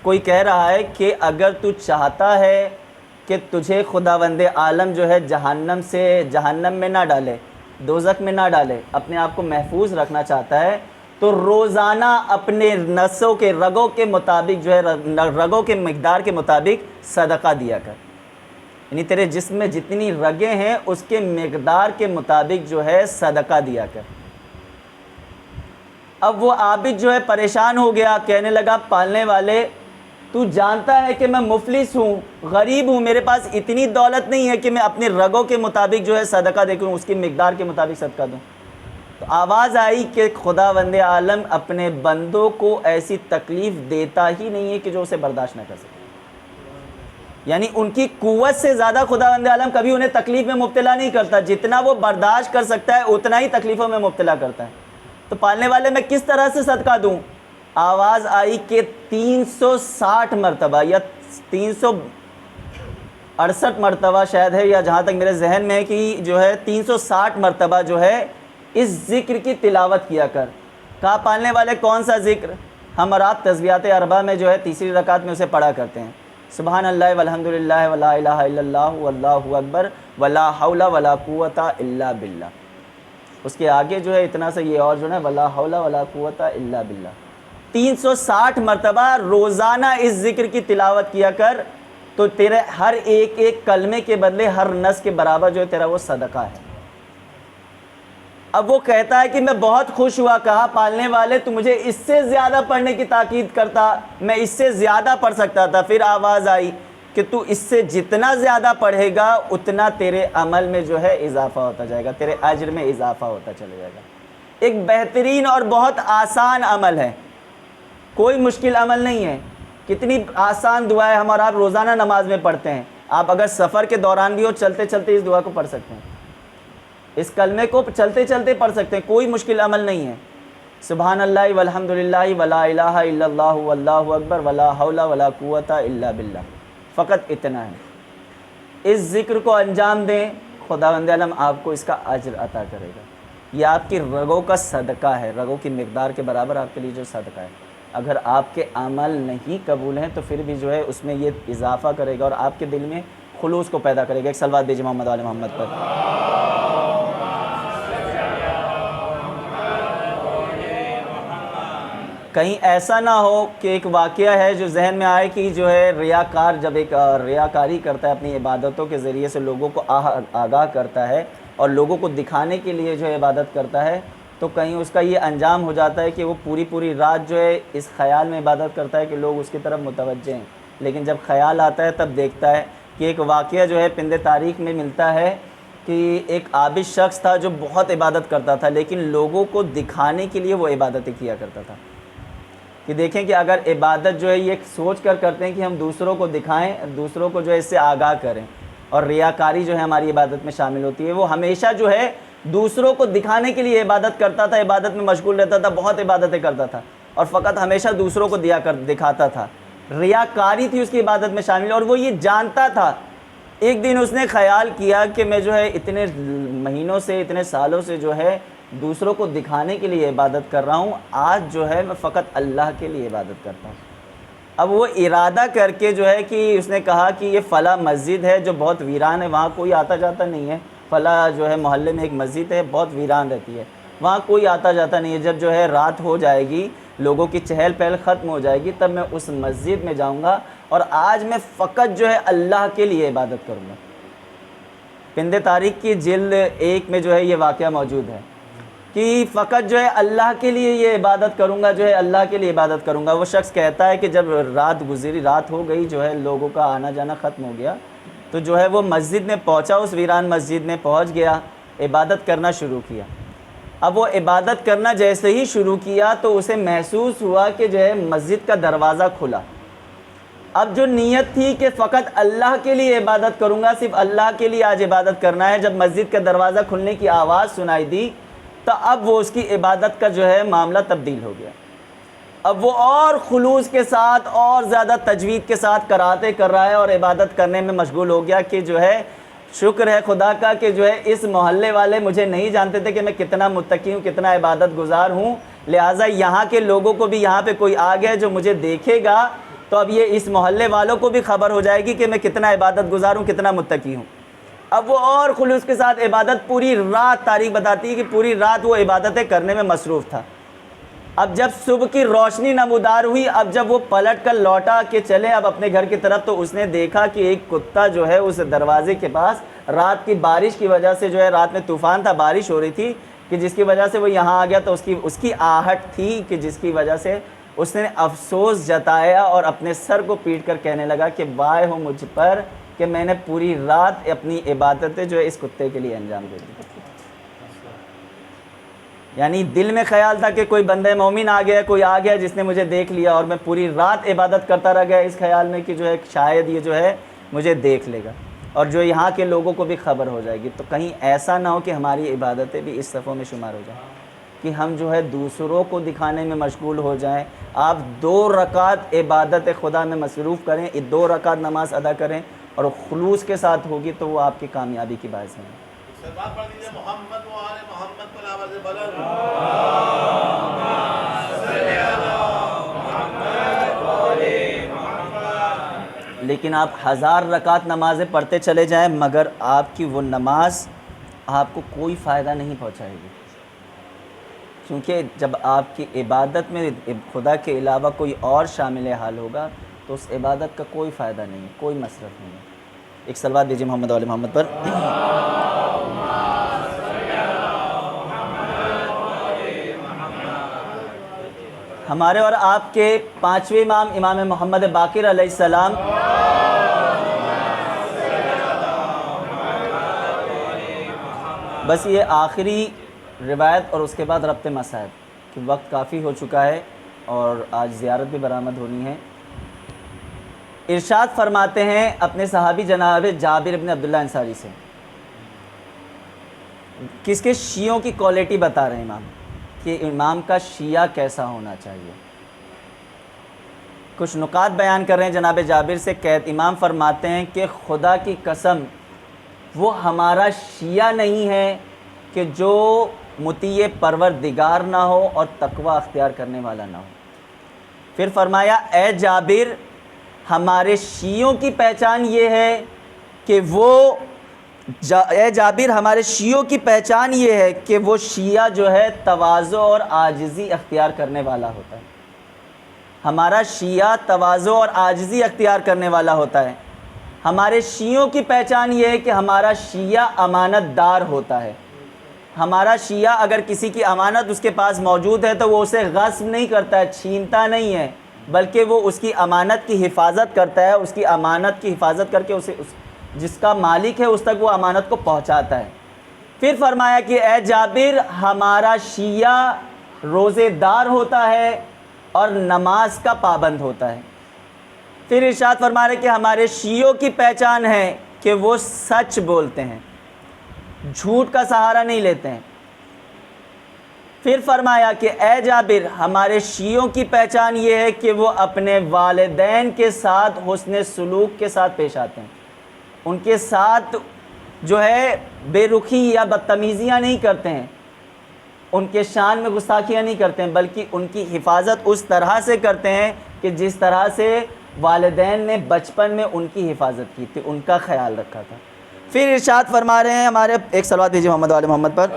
کوئی کہہ رہا ہے کہ اگر تو چاہتا ہے کہ تجھے خداوند عالم جو ہے جہنم میں نہ ڈالے، دوزخ میں نہ ڈالے، اپنے آپ کو محفوظ رکھنا چاہتا ہے تو روزانہ اپنے نسوں کے رگوں کے مطابق جو ہے رگوں کے مقدار کے مطابق صدقہ دیا کر. یعنی تیرے جسم میں جتنی رگیں ہیں اس کے مقدار کے مطابق جو ہے صدقہ دیا کر. اب وہ عابد جو ہے پریشان ہو گیا، کہنے لگا پالنے والے تو جانتا ہے کہ میں مفلس ہوں، غریب ہوں، میرے پاس اتنی دولت نہیں ہے کہ میں اپنے رگوں کے مطابق جو ہے صدقہ دے کروں، اس کی مقدار کے مطابق صدقہ دوں. تو آواز آئی کہ خداوند عالم اپنے بندوں کو ایسی تکلیف دیتا ہی نہیں ہے کہ جو اسے برداشت نہ کر سکے. یعنی ان کی قوت سے زیادہ خداوند عالم کبھی انہیں تکلیف میں مبتلا نہیں کرتا، جتنا وہ برداشت کر سکتا ہے اتنا ہی تکلیفوں میں مبتلا کرتا ہے. تو پالنے والے میں کس طرح سے صدقہ دوں؟ آواز آئی کہ 360 مرتبہ یا 368 مرتبہ شاید ہے، یا جہاں تک میرے ذہن میں ہے کہ جو ہے 360 مرتبہ جو ہے اس ذکر کی تلاوت کیا کر. کہا پالنے والے کون سا ذکر؟ ہم اور آپ تسبیحات اربع میں جو ہے تیسری رکعت میں اسے پڑھا کرتے ہیں، سبحان اللہ والحمد للہ ولا الہ الا اللہ واللہ اکبر ولا حول ولا قوت الا باللہ. اس کے آگے جو ہے اتنا سا یہ اور جو ہے ولا حول ولا قوت الا باللہ. 360 مرتبہ روزانہ اس ذکر کی تلاوت کیا کر تو تیرے ہر ایک کلمے کے بدلے ہر نس کے برابر جو ہے تیرا وہ صدقہ ہے. اب وہ کہتا ہے کہ میں بہت خوش ہوا. کہا پالنے والے تو مجھے اس سے زیادہ پڑھنے کی تاکید کرتا، میں اس سے زیادہ پڑھ سکتا تھا. پھر آواز آئی کہ تو اس سے جتنا زیادہ پڑھے گا اتنا تیرے عمل میں جو ہے اضافہ ہوتا جائے گا، تیرے اجر میں اضافہ ہوتا چلے جائے گا. ایک بہترین اور بہت آسان عمل ہے، کوئی مشکل عمل نہیں ہے. کتنی آسان دعائیں ہم اور آپ روزانہ نماز میں پڑھتے ہیں. آپ اگر سفر کے دوران بھی ہو چلتے چلتے اس دعا کو پڑھ سکتے ہیں، اس کلمے کو چلتے چلتے پڑھ سکتے ہیں، کوئی مشکل عمل نہیں ہے. سبحان اللہ والحمد للہ ولا الہ الا اللہ واللہ اکبر ولا حول ولا قوت الا باللہ. فقط اتنا ہے. اس ذکر کو انجام دیں، خداوند عالم آپ کو اس کا اجر عطا کرے گا. یہ آپ کی رگوں کا صدقہ ہے، رگوں کی مقدار کے برابر آپ کے لیے جو صدقہ ہے. اگر آپ کے عمل نہیں قبول ہیں تو پھر بھی جو ہے اس میں یہ اضافہ کرے گا اور آپ کے دل میں خلوص کو پیدا کرے گا. ایک صلوات بھیجیں محمد وعلی محمد پر. کہیں ایسا نہ ہو کہ ایک واقعہ ہے جو ذہن میں آئے کہ جو ہے ریاکار جب ایک ریاکاری کرتا ہے اپنی عبادتوں کے ذریعے سے لوگوں کو آگاہ کرتا ہے اور لوگوں کو دکھانے کے لیے جو ہے عبادت کرتا ہے، تو کہیں اس کا یہ انجام ہو جاتا ہے کہ وہ پوری رات جو ہے اس خیال میں عبادت کرتا ہے کہ لوگ اس کی طرف متوجہ ہیں. لیکن جب خیال آتا ہے تب دیکھتا ہے کہ ایک واقعہ جو ہے پند تاریخ میں ملتا ہے کہ ایک عابد شخص تھا جو بہت عبادت کرتا تھا، لیکن لوگوں کو دکھانے کے لیے وہ عبادتیں کیا کرتا تھا. کہ دیکھیں کہ اگر عبادت جو ہے یہ سوچ کر کرتے ہیں کہ ہم دوسروں کو دکھائیں، دوسروں کو جو ہے اس سے آگاہ کریں، اور ریاکاری جو ہے ہماری عبادت میں شامل ہوتی ہے. وہ ہمیشہ جو ہے دوسروں کو دکھانے کے لیے عبادت کرتا تھا، عبادت میں مشغول رہتا تھا، بہت عبادتیں کرتا تھا اور فقط ہمیشہ دوسروں کو دکھاتا تھا. ریاکاری تھی اس کی عبادت میں شامل اور وہ یہ جانتا تھا. ایک دن اس نے خیال کیا کہ میں جو ہے اتنے مہینوں سے اتنے سالوں سے جو ہے دوسروں کو دکھانے کے لیے عبادت کر رہا ہوں، آج جو ہے میں فقط اللہ کے لیے عبادت کرتا ہوں. اب وہ ارادہ کر کے جو ہے کہ اس نے کہا کہ یہ فلاں مسجد ہے جو بہت ویران ہے، وہاں کوئی آتا جاتا نہیں ہے. فلاں جو ہے محلے میں ایک مسجد ہے بہت ویران رہتی ہے، وہاں کوئی آتا جاتا نہیں ہے. جب جو ہے رات ہو جائے گی، لوگوں کی چہل پہل ختم ہو جائے گی، تب میں اس مسجد میں جاؤں گا اور آج میں فقط جو ہے اللہ کے لیے عبادت کروں گا. پند تاریخ کی جلد 1 میں جو ہے یہ واقعہ موجود ہے. کہ فقط جو ہے اللہ کے لیے یہ عبادت کروں گا، جو ہے اللہ کے لیے عبادت کروں گا۔ وہ شخص کہتا ہے کہ جب رات گزری، رات ہو گئی، جو ہے لوگوں کا آنا جانا ختم ہو گیا، تو جو ہے وہ مسجد میں پہنچا، اس ویران مسجد میں پہنچ گیا، عبادت کرنا شروع کیا۔ اب وہ عبادت کرنا جیسے ہی شروع کیا تو اسے محسوس ہوا کہ جو ہے مسجد کا دروازہ کھلا۔ اب جو نیت تھی کہ فقط اللہ کے لیے عبادت کروں گا، صرف اللہ کے لیے آج عبادت کرنا ہے، جب مسجد کا دروازہ کھلنے کی آواز سنائی دی تو اب وہ اس کی عبادت کا جو ہے معاملہ تبدیل ہو گیا۔ اب وہ اور خلوص کے ساتھ اور زیادہ تجوید کے ساتھ قراتیں کر رہا ہے اور عبادت کرنے میں مشغول ہو گیا کہ جو ہے شکر ہے خدا کا کہ جو ہے اس محلے والے مجھے نہیں جانتے تھے کہ میں کتنا متقی ہوں، کتنا عبادت گزار ہوں، لہٰذا یہاں کے لوگوں کو بھی یہاں پہ کوئی آ گیا جو مجھے دیکھے گا تو اب یہ اس محلے والوں کو بھی خبر ہو جائے گی کہ میں کتنا عبادت گزار ہوں، کتنا متقی ہوں۔ اب وہ اور خلوص کے ساتھ عبادت، پوری رات، تاریخ بتاتی ہے کہ پوری رات وہ عبادتیں کرنے میں مصروف تھا۔ اب جب صبح کی روشنی نمودار ہوئی، اب جب وہ پلٹ کر لوٹا کہ چلے اب اپنے گھر کی طرف، تو اس نے دیکھا کہ ایک کتا جو ہے اس دروازے کے پاس رات کی بارش کی وجہ سے، جو ہے رات میں طوفان تھا، بارش ہو رہی تھی، کہ جس کی وجہ سے وہ یہاں آ گیا، تو اس کی آہٹ تھی کہ جس کی وجہ سے اس نے افسوس جتایا اور اپنے سر کو پیٹ کر کہنے لگا کہ وائے ہو مجھ پر کہ میں نے پوری رات اپنی عبادتیں جو ہے اس کتے کے لیے انجام دے دی۔ یعنی دل میں خیال تھا کہ کوئی بندہ مومن آ گیا، کوئی آ گیا جس نے مجھے دیکھ لیا، اور میں پوری رات عبادت کرتا رہ گیا اس خیال میں کہ جو ہے شاید یہ جو ہے مجھے دیکھ لے گا اور جو یہاں کے لوگوں کو بھی خبر ہو جائے گی۔ تو کہیں ایسا نہ ہو کہ ہماری عبادتیں بھی اس صفوں میں شمار ہو جائیں کہ ہم جو ہے دوسروں کو دکھانے میں مشغول ہو جائیں۔ آپ 2 رکعت عبادت خدا میں مصروف کریں، 2 رکعت نماز ادا کریں اور خلوص کے ساتھ ہوگی تو وہ آپ کی کامیابی کی باعث ہے۔ پڑھ دیجیے محمد و آل محمد پر آواز بلند۔ لیکن آپ 1000 رکعت نمازیں پڑھتے چلے جائیں مگر آپ کی وہ نماز آپ کو کوئی فائدہ نہیں پہنچائے گی، کیونکہ جب آپ کی عبادت میں خدا کے علاوہ کوئی اور شامل حال ہوگا تو اس عبادت کا کوئی فائدہ نہیں، کوئی مصرف نہیں۔ ایک صلوات دیجیے محمد و آل محمد پر۔ ہمارے اور آپ کے 5ویں امام، امام محمد باقر علیہ السلام، بس یہ آخری روایت اور اس کے بعد ربط مسائل کہ وقت کافی ہو چکا ہے اور آج زیارت بھی برآمد ہونی ہے۔ ارشاد فرماتے ہیں اپنے صحابی جناب جابر بن عبداللہ انصاری سے، کس کے شیعوں کی کوالٹی بتا رہے ہیں امام کہ امام کا شیعہ کیسا ہونا چاہیے۔ کچھ نکات بیان کر رہے ہیں جناب جابر سے، امام فرماتے ہیں کہ خدا کی قسم وہ ہمارا شیعہ نہیں ہے کہ جو مطیع پروردگار نہ ہو اور تقوی اختیار کرنے والا نہ ہو۔ پھر فرمایا اے جابر ہمارے شیعوں کی پہچان یہ ہے کہ ہمارے شیعوں کی پہچان یہ ہے کہ وہ شیعہ جو ہے تواضع اور عاجزی اختیار کرنے والا ہوتا ہے۔ ہمارا شیعہ تواضع اور عاجزی اختیار کرنے والا ہوتا ہے۔ ہمارے شیعوں کی پہچان یہ ہے کہ ہمارا شیعہ امانت دار ہوتا ہے۔ ہمارا شیعہ اگر کسی کی امانت اس کے پاس موجود ہے تو وہ اسے غصب نہیں کرتا ہے، چھینتا نہیں ہے، بلکہ وہ اس کی امانت کی حفاظت کرتا ہے، اس کی امانت کی حفاظت کر کے اسے جس کا مالک ہے اس تک وہ امانت کو پہنچاتا ہے۔ پھر فرمایا کہ اے جابر ہمارا شیعہ روزے دار ہوتا ہے اور نماز کا پابند ہوتا ہے۔ پھر ارشاد فرما رہے کہ ہمارے شیعوں کی پہچان ہے کہ وہ سچ بولتے ہیں، جھوٹ کا سہارا نہیں لیتے ہیں۔ پھر فرمایا کہ اے جابر ہمارے شیعوں کی پہچان یہ ہے کہ وہ اپنے والدین کے ساتھ حسن سلوک کے ساتھ پیش آتے ہیں، ان کے ساتھ جو ہے بے رخی یا بدتمیزیاں نہیں کرتے ہیں، ان کے شان میں گستاخیاں نہیں کرتے ہیں، بلکہ ان کی حفاظت اس طرح سے کرتے ہیں کہ جس طرح سے والدین نے بچپن میں ان کی حفاظت کی تھی، ان کا خیال رکھا تھا۔ پھر ارشاد فرما رہے ہیں ہمارے، ایک صلوات دیجیے محمد و آل محمد پر۔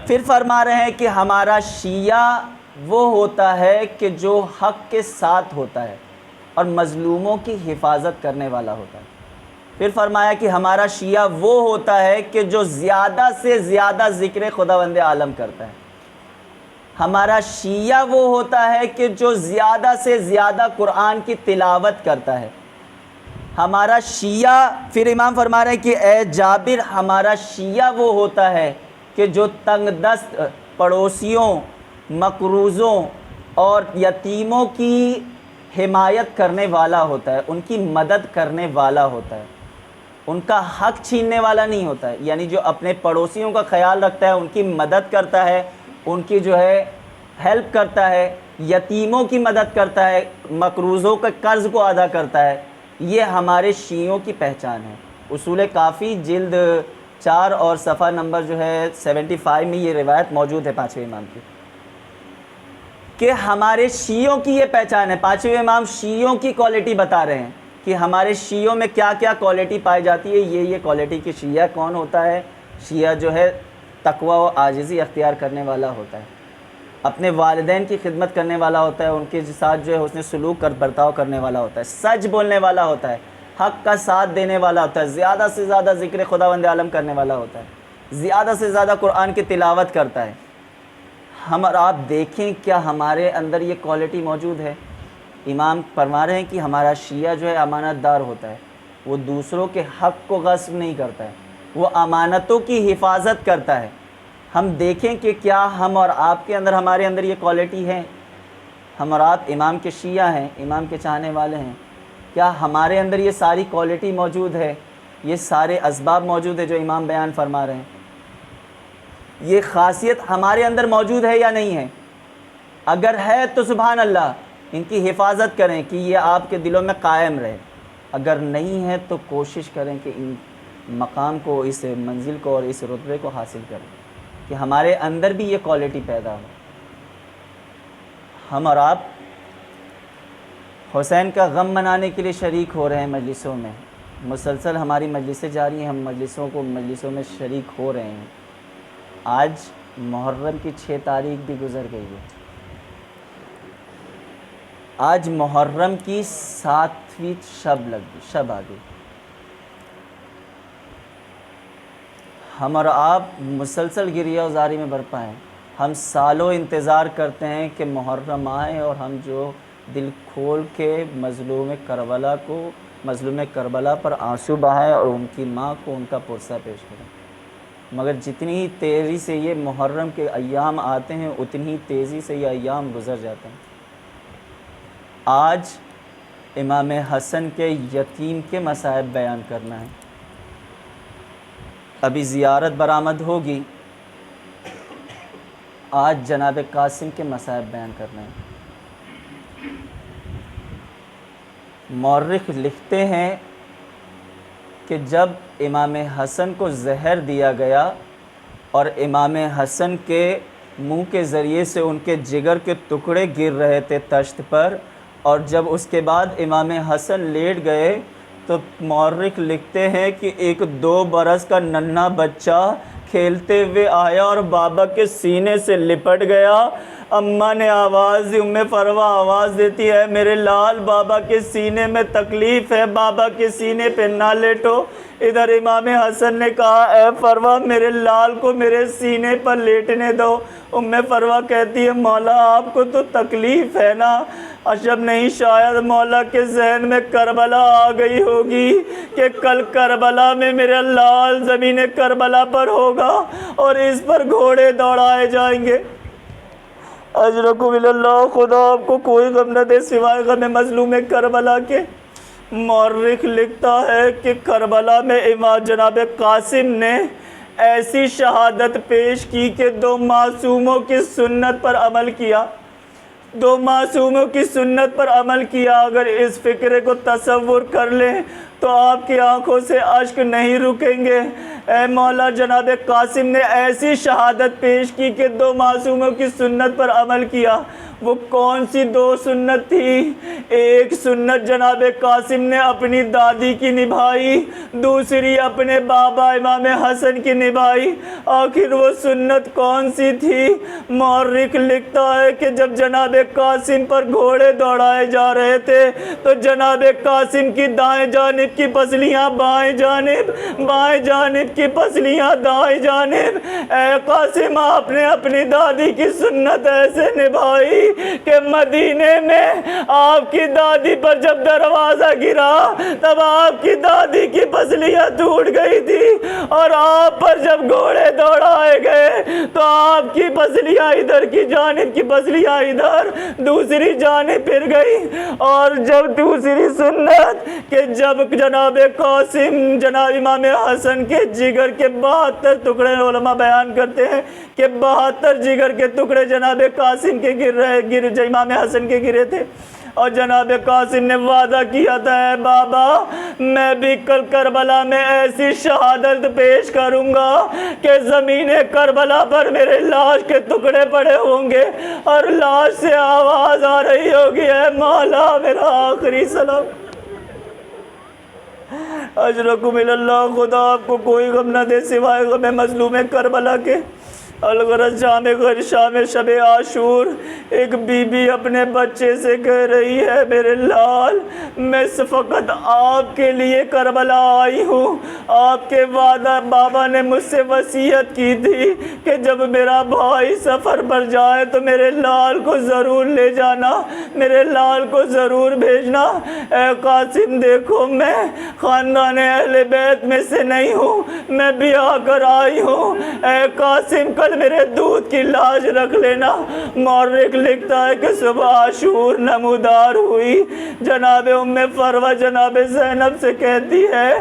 پھر فرما رہے ہیں کہ ہمارا شیعہ وہ ہوتا ہے کہ جو حق کے ساتھ ہوتا ہے اور مظلوموں کی حفاظت کرنے والا ہوتا ہے۔ پھر فرمایا کہ ہمارا شیعہ وہ ہوتا ہے کہ جو زیادہ سے زیادہ ذکر خداوند عالم کرتا ہے. ہمارا شیعہ وہ ہوتا ہے کہ جو زیادہ سے زیادہ قرآن کی تلاوت کرتا ہے. ہمارا شیعہ، پھر امام فرما رہے ہیں کہ اے جابر، ہمارا شیعہ وہ ہوتا ہے کہ جو تنگ دست پڑوسیوں، مقروضوں اور یتیموں کی حمایت کرنے والا ہوتا ہے، ان کی مدد کرنے والا ہوتا ہے، ان کا حق چھیننے والا نہیں ہوتا ہے. یعنی جو اپنے پڑوسیوں کا خیال رکھتا ہے، ان کی مدد کرتا ہے، ان کی جو ہے ہیلپ کرتا ہے، یتیموں کی مدد کرتا ہے، مقروضوں کے قرض کو ادا کرتا ہے، یہ ہمارے شیعوں کی پہچان ہے. اصول کافی جلد 4 اور صفحہ نمبر جو ہے 75 میں یہ روایت موجود ہے پانچویں امام کی، کہ ہمارے شیعوں کی یہ پہچان ہے. پانچویں امام شیعوں کی کوالٹی بتا رہے ہیں کہ ہمارے شیعوں میں کیا کیا کوالٹی پائی جاتی ہے. یہ کوالٹی کہ شیعہ کون ہوتا ہے؟ شیعہ جو ہے تقوی و عاجزی اختیار کرنے والا ہوتا ہے، اپنے والدین کی خدمت کرنے والا ہوتا ہے، ان کے ساتھ جو ہے حسن سلوک برتاؤ کرنے والا ہوتا ہے، سچ بولنے والا ہوتا ہے، حق کا ساتھ دینے والا ہوتا ہے، زیادہ سے زیادہ ذکر خداوند عالم کرنے والا ہوتا ہے، زیادہ سے زیادہ قرآن کی تلاوت کرتا ہے. ہم اور آپ دیکھیں کیا ہمارے اندر یہ کوالٹی موجود ہے؟ امام فرما رہے ہیں کہ ہمارا شیعہ جو ہے امانت دار ہوتا ہے، وہ دوسروں کے حق کو غصب نہیں کرتا ہے، وہ امانتوں کی حفاظت کرتا ہے. ہم دیکھیں کہ کیا ہم اور آپ کے اندر، ہمارے اندر یہ کوالٹی ہے؟ ہم اور آپ امام کے شیعہ ہیں، امام کے چاہنے والے ہیں، کیا ہمارے اندر یہ ساری کوالٹی موجود ہے؟ یہ سارے اسباب موجود ہے جو امام بیان فرما رہے ہیں؟ یہ خاصیت ہمارے اندر موجود ہے یا نہیں ہے؟ اگر ہے تو سبحان اللہ، ان کی حفاظت کریں کہ یہ آپ کے دلوں میں قائم رہے. اگر نہیں ہے تو کوشش کریں کہ ان مقام کو، اس منزل کو اور اس رتبے کو حاصل کریں کہ ہمارے اندر بھی یہ کوالٹی پیدا ہو. ہم اور آپ حسین کا غم منانے کے لیے شریک ہو رہے ہیں مجلسوں میں، مسلسل ہماری مجلسیں جاری ہیں، ہم مجلسوں میں شریک ہو رہے ہیں. آج محرم کی 6 تاریخ بھی گزر گئی ہے، آج محرم کی 7ویں شب آ گئی. ہم اور آپ مسلسل گریہ وزاری میں برپا ہیں. ہم سالوں انتظار کرتے ہیں کہ محرم آئے اور ہم جو دل کھول کے مظلوم کربلا پر آنسو بہائیں اور ان کی ماں کو ان کا پرسہ پیش کریں. مگر جتنی ہی تیزی سے یہ محرم کے ایام آتے ہیں، اتنی ہی تیزی سے یہ ایام گزر جاتے ہیں. آج امام حسن کے یتیم کے مصائب بیان کرنا ہے. ابھی زیارت برآمد ہوگی، آج جناب قاسم کے مصائب بیان کرنا ہے. مورخ لکھتے ہیں کہ جب امام حسن کو زہر دیا گیا اور امام حسن کے منہ کے ذریعے سے ان کے جگر کے ٹکڑے گر رہے تھے تشت پر، اور جب اس کے بعد امام حسن لیٹ گئے تو مورخ لکھتے ہیں کہ ایک 2 برس کا ننھا بچہ کھیلتے ہوئے آیا اور بابا کے سینے سے لپٹ گیا. اماں نے آواز دی، ام فروہ آواز دیتی ہے، میرے لال بابا کے سینے میں تکلیف ہے، بابا کے سینے پہ نہ لیٹو. ادھر امام حسن نے کہا، اے فروہ میرے لال کو میرے سینے پر لیٹنے دو. ام فروہ کہتی ہے، مولا آپ کو تو تکلیف ہے نا. عجب نہیں، شاید مولا کے ذہن میں کربلا آ گئی ہوگی کہ کل کربلا میں میرا لال زمین کربلا پر ہوگا اور اس پر گھوڑے دوڑائے جائیں گے. اجرکم اللہ، خدا آپ کو کوئی غم نہ دے سوائے غم مظلوم کربلا کے. مورخ لکھتا ہے کہ کربلا میں امام جناب قاسم نے ایسی شہادت پیش کی کہ 2 معصوموں کی سنت پر عمل کیا. 2 معصوموں کی سنت پر عمل کیا. اگر اس فکرے کو تصور کر لیں تو آپ کی آنکھوں سے اشک نہیں رکیں گے. اے مولا، جناب قاسم نے ایسی شہادت پیش کی کہ 2 معصوموں کی سنت پر عمل کیا. وہ کون سی دو سنت تھی؟ ایک سنت جناب قاسم نے اپنی دادی کی نبھائی، دوسری اپنے بابا امام حسن کی نبھائی۔ آخر وہ سنت کون سی تھی؟ مورخ لکھتا ہے کہ جب جناب قاسم پر گھوڑے دوڑائے جا رہے تھے تو جناب قاسم کی دائیں جانب کی پسلیاں بائیں جانب، بائیں جانب کی پسلیاں دائیں جانب۔ اے قاسم، آپ نے اپنی دادی کی سنت ایسے نبھائی کہ مدینے میں آپ کی دادی پر جب دروازہ گرا تب آپ کی دادی کی پسلیاں ٹوٹ گئی تھی، اور آپ پر جب گھوڑے دوڑائے گئے تو آپ کی پسلیاں ادھر کی جانب کی پسلیاں ادھر دوسری جانب پھر گئی۔ اور جب دوسری سنت کہ جب جناب قاسم جناب امام حسن کے جگر کے 72 ٹکڑے، علماء بیان کرتے ہیں کہ 72 جگر کے ٹکڑے جناب قاسم کے امام حسن کے گرے تھے، اور جناب قاسم نے وعدہ کیا تھا، اے بابا میں بھی کل کربلا میں ایسی شہادت پیش کروں گا کہ زمین کربلا پر میرے لاش کے ٹکڑے پڑے ہوں گے اور لاش سے آواز آ رہی ہوگی، اے مولا میرا آخری سلام۔ اجرکم اللہ، خدا آپ کو کوئی غم نہ دے سوائے غم مظلوم کربلا کے۔ الغرض شام شب عاشور ایک بی بی اپنے بچے سے کہہ رہی ہے، میرے لال میں فقط آپ کے لیے کربلا آئی ہوں، آپ کے وعدہ بابا نے مجھ سے وصیت کی تھی کہ جب میرا بھائی سفر پر جائے تو میرے لال کو ضرور لے جانا، میرے لال کو ضرور بھیجنا۔ اے قاسم دیکھو، میں خاندان اہل بیت میں سے نہیں ہوں، میں بھی آ کر آئی ہوں، اے قاسم کل میرے دودھ کی لاج رکھ لینا۔ مورخ لکھتا ہے کہ صبح عاشور نمودار ہوئی، جناب ام فروہ جناب زینب سے کہتی ہے،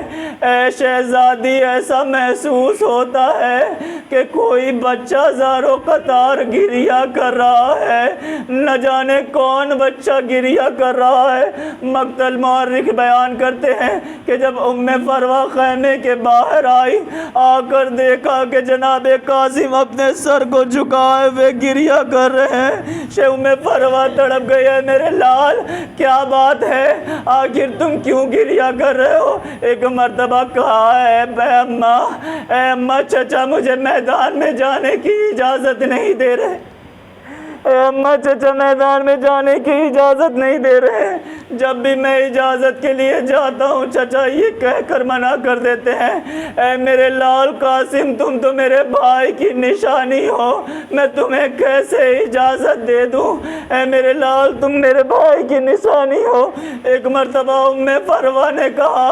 اے شہزادی ایسا محسوس ہوتا ہے کہ کوئی بچہ زارو قطار گریہ کر رہا ہے، نہ جانے کون بچہ گریہ کر رہا ہے۔ مقتل مورخ بیان کرتے ہیں کہ جب ام فروہ خیمے کے باہر آئی، آ کر دیکھا کہ جناب قاسم اپنے سر کو جھکائے ہوئے گریہ کر رہے ہیں۔ ام فروہ تڑپ گئی، ہے میرے لال کیا بات ہے، آخر تم کیوں گریہ کر رہے ہو؟ ایک مرتبہ کہا ہے، اے اماں چچا مجھے میدان میں جانے کی اجازت نہیں دے رہے، اے اماں چچا میدان میں جانے کی اجازت نہیں دے رہے۔ جب بھی میں اجازت کے لیے جاتا ہوں چچا یہ کہہ کر منع کر دیتے ہیں، اے میرے لال قاسم تم تو میرے بھائی کی نشانی ہو، میں تمہیں کیسے اجازت دے دوں؟ اے میرے لال تم میرے بھائی کی نشانی ہو۔ ایک مرتبہ ام فروہ نے کہا،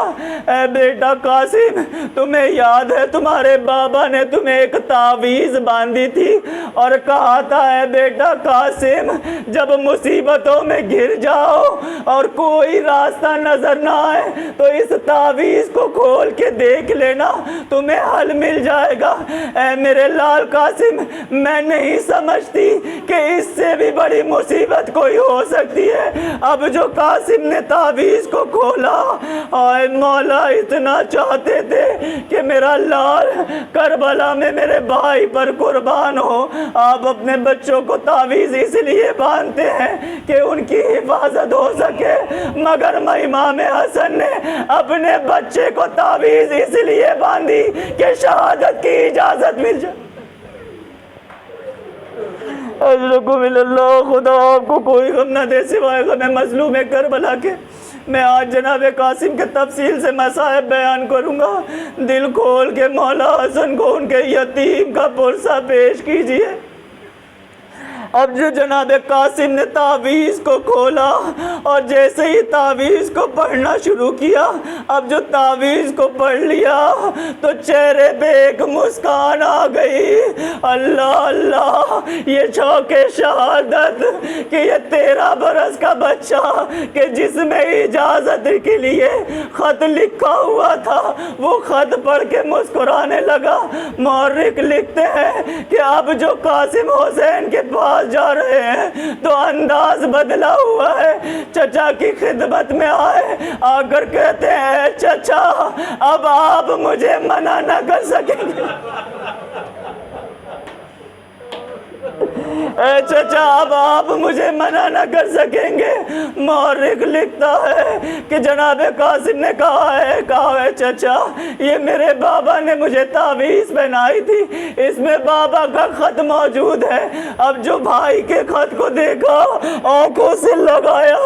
اے بیٹا قاسم تمہیں یاد ہے تمہارے بابا نے تمہیں ایک تعویذ باندھی تھی اور کہا تھا، اے بیٹا قاسم جب مصیبتوں میں گر جاؤ اور کوئی راستہ نظر نہ آئے تو اس تعویذ کو کھول کے دیکھ لینا، تمہیں حل مل جائے گا۔ اے میرے لال قاسم میں نہیں سمجھتی کہ اس سے بھی بڑی مصیبت کوئی ہو سکتی ہے۔ اب جو قاسم نے تعویذ کو کھولا، اے مولا اتنا چاہتے تھے کہ میرا لال کربلا میں میرے بھائی پر قربان ہو، آپ اپنے بچوں کو تعویذ اس لیے باندھتے ہیں کہ ان کی حفاظت ہو سکے، مگر امام حسن نے اپنے بچے کو تعویذ اس لیے باندھی کہ شہادت کی اجازت مل جائے۔ اجرکم اللہ، خدا آپ کو کوئی غم نہ دے سوائے غم مظلوم کربلا کے۔ میں آج جناب قاسم کے تفصیل سے مصائب بیان کروں گا، دل کھول کے مولا حسن کو ان کے یتیم کا پرسہ پیش کیجئے۔ اب جو جناب قاسم نے تعویذ کو کھولا اور جیسے ہی تعویذ کو پڑھنا شروع کیا، اب جو تعویذ کو پڑھ لیا تو چہرے پہ ایک مسکان آ گئی۔ اللہ اللہ، یہ شوق شہادت کہ یہ 13 برس کا بچہ کہ جس میں اجازت کے لیے خط لکھا ہوا تھا وہ خط پڑھ کے مسکرانے لگا۔ مورخ لکھتے ہیں کہ اب جو قاسم حسین کے پاس جا رہے ہیں تو انداز بدلا ہوا ہے، چچا کی خدمت میں آئے، آ کر کہتے ہیں، چچا اب آپ مجھے منع نہ کر سکیں گے۔ اے چچا اب آپ مجھے منع نہ کر سکیں گے۔ مورخ لکھتا ہے کہ جناب قاسم نے کہا ہے چچا یہ میرے بابا نے مجھے تعویذ پہنائی تھی، اس میں بابا کا خط موجود ہے۔ اب جو بھائی کے خط کو دیکھا آنکھوں سے لگایا،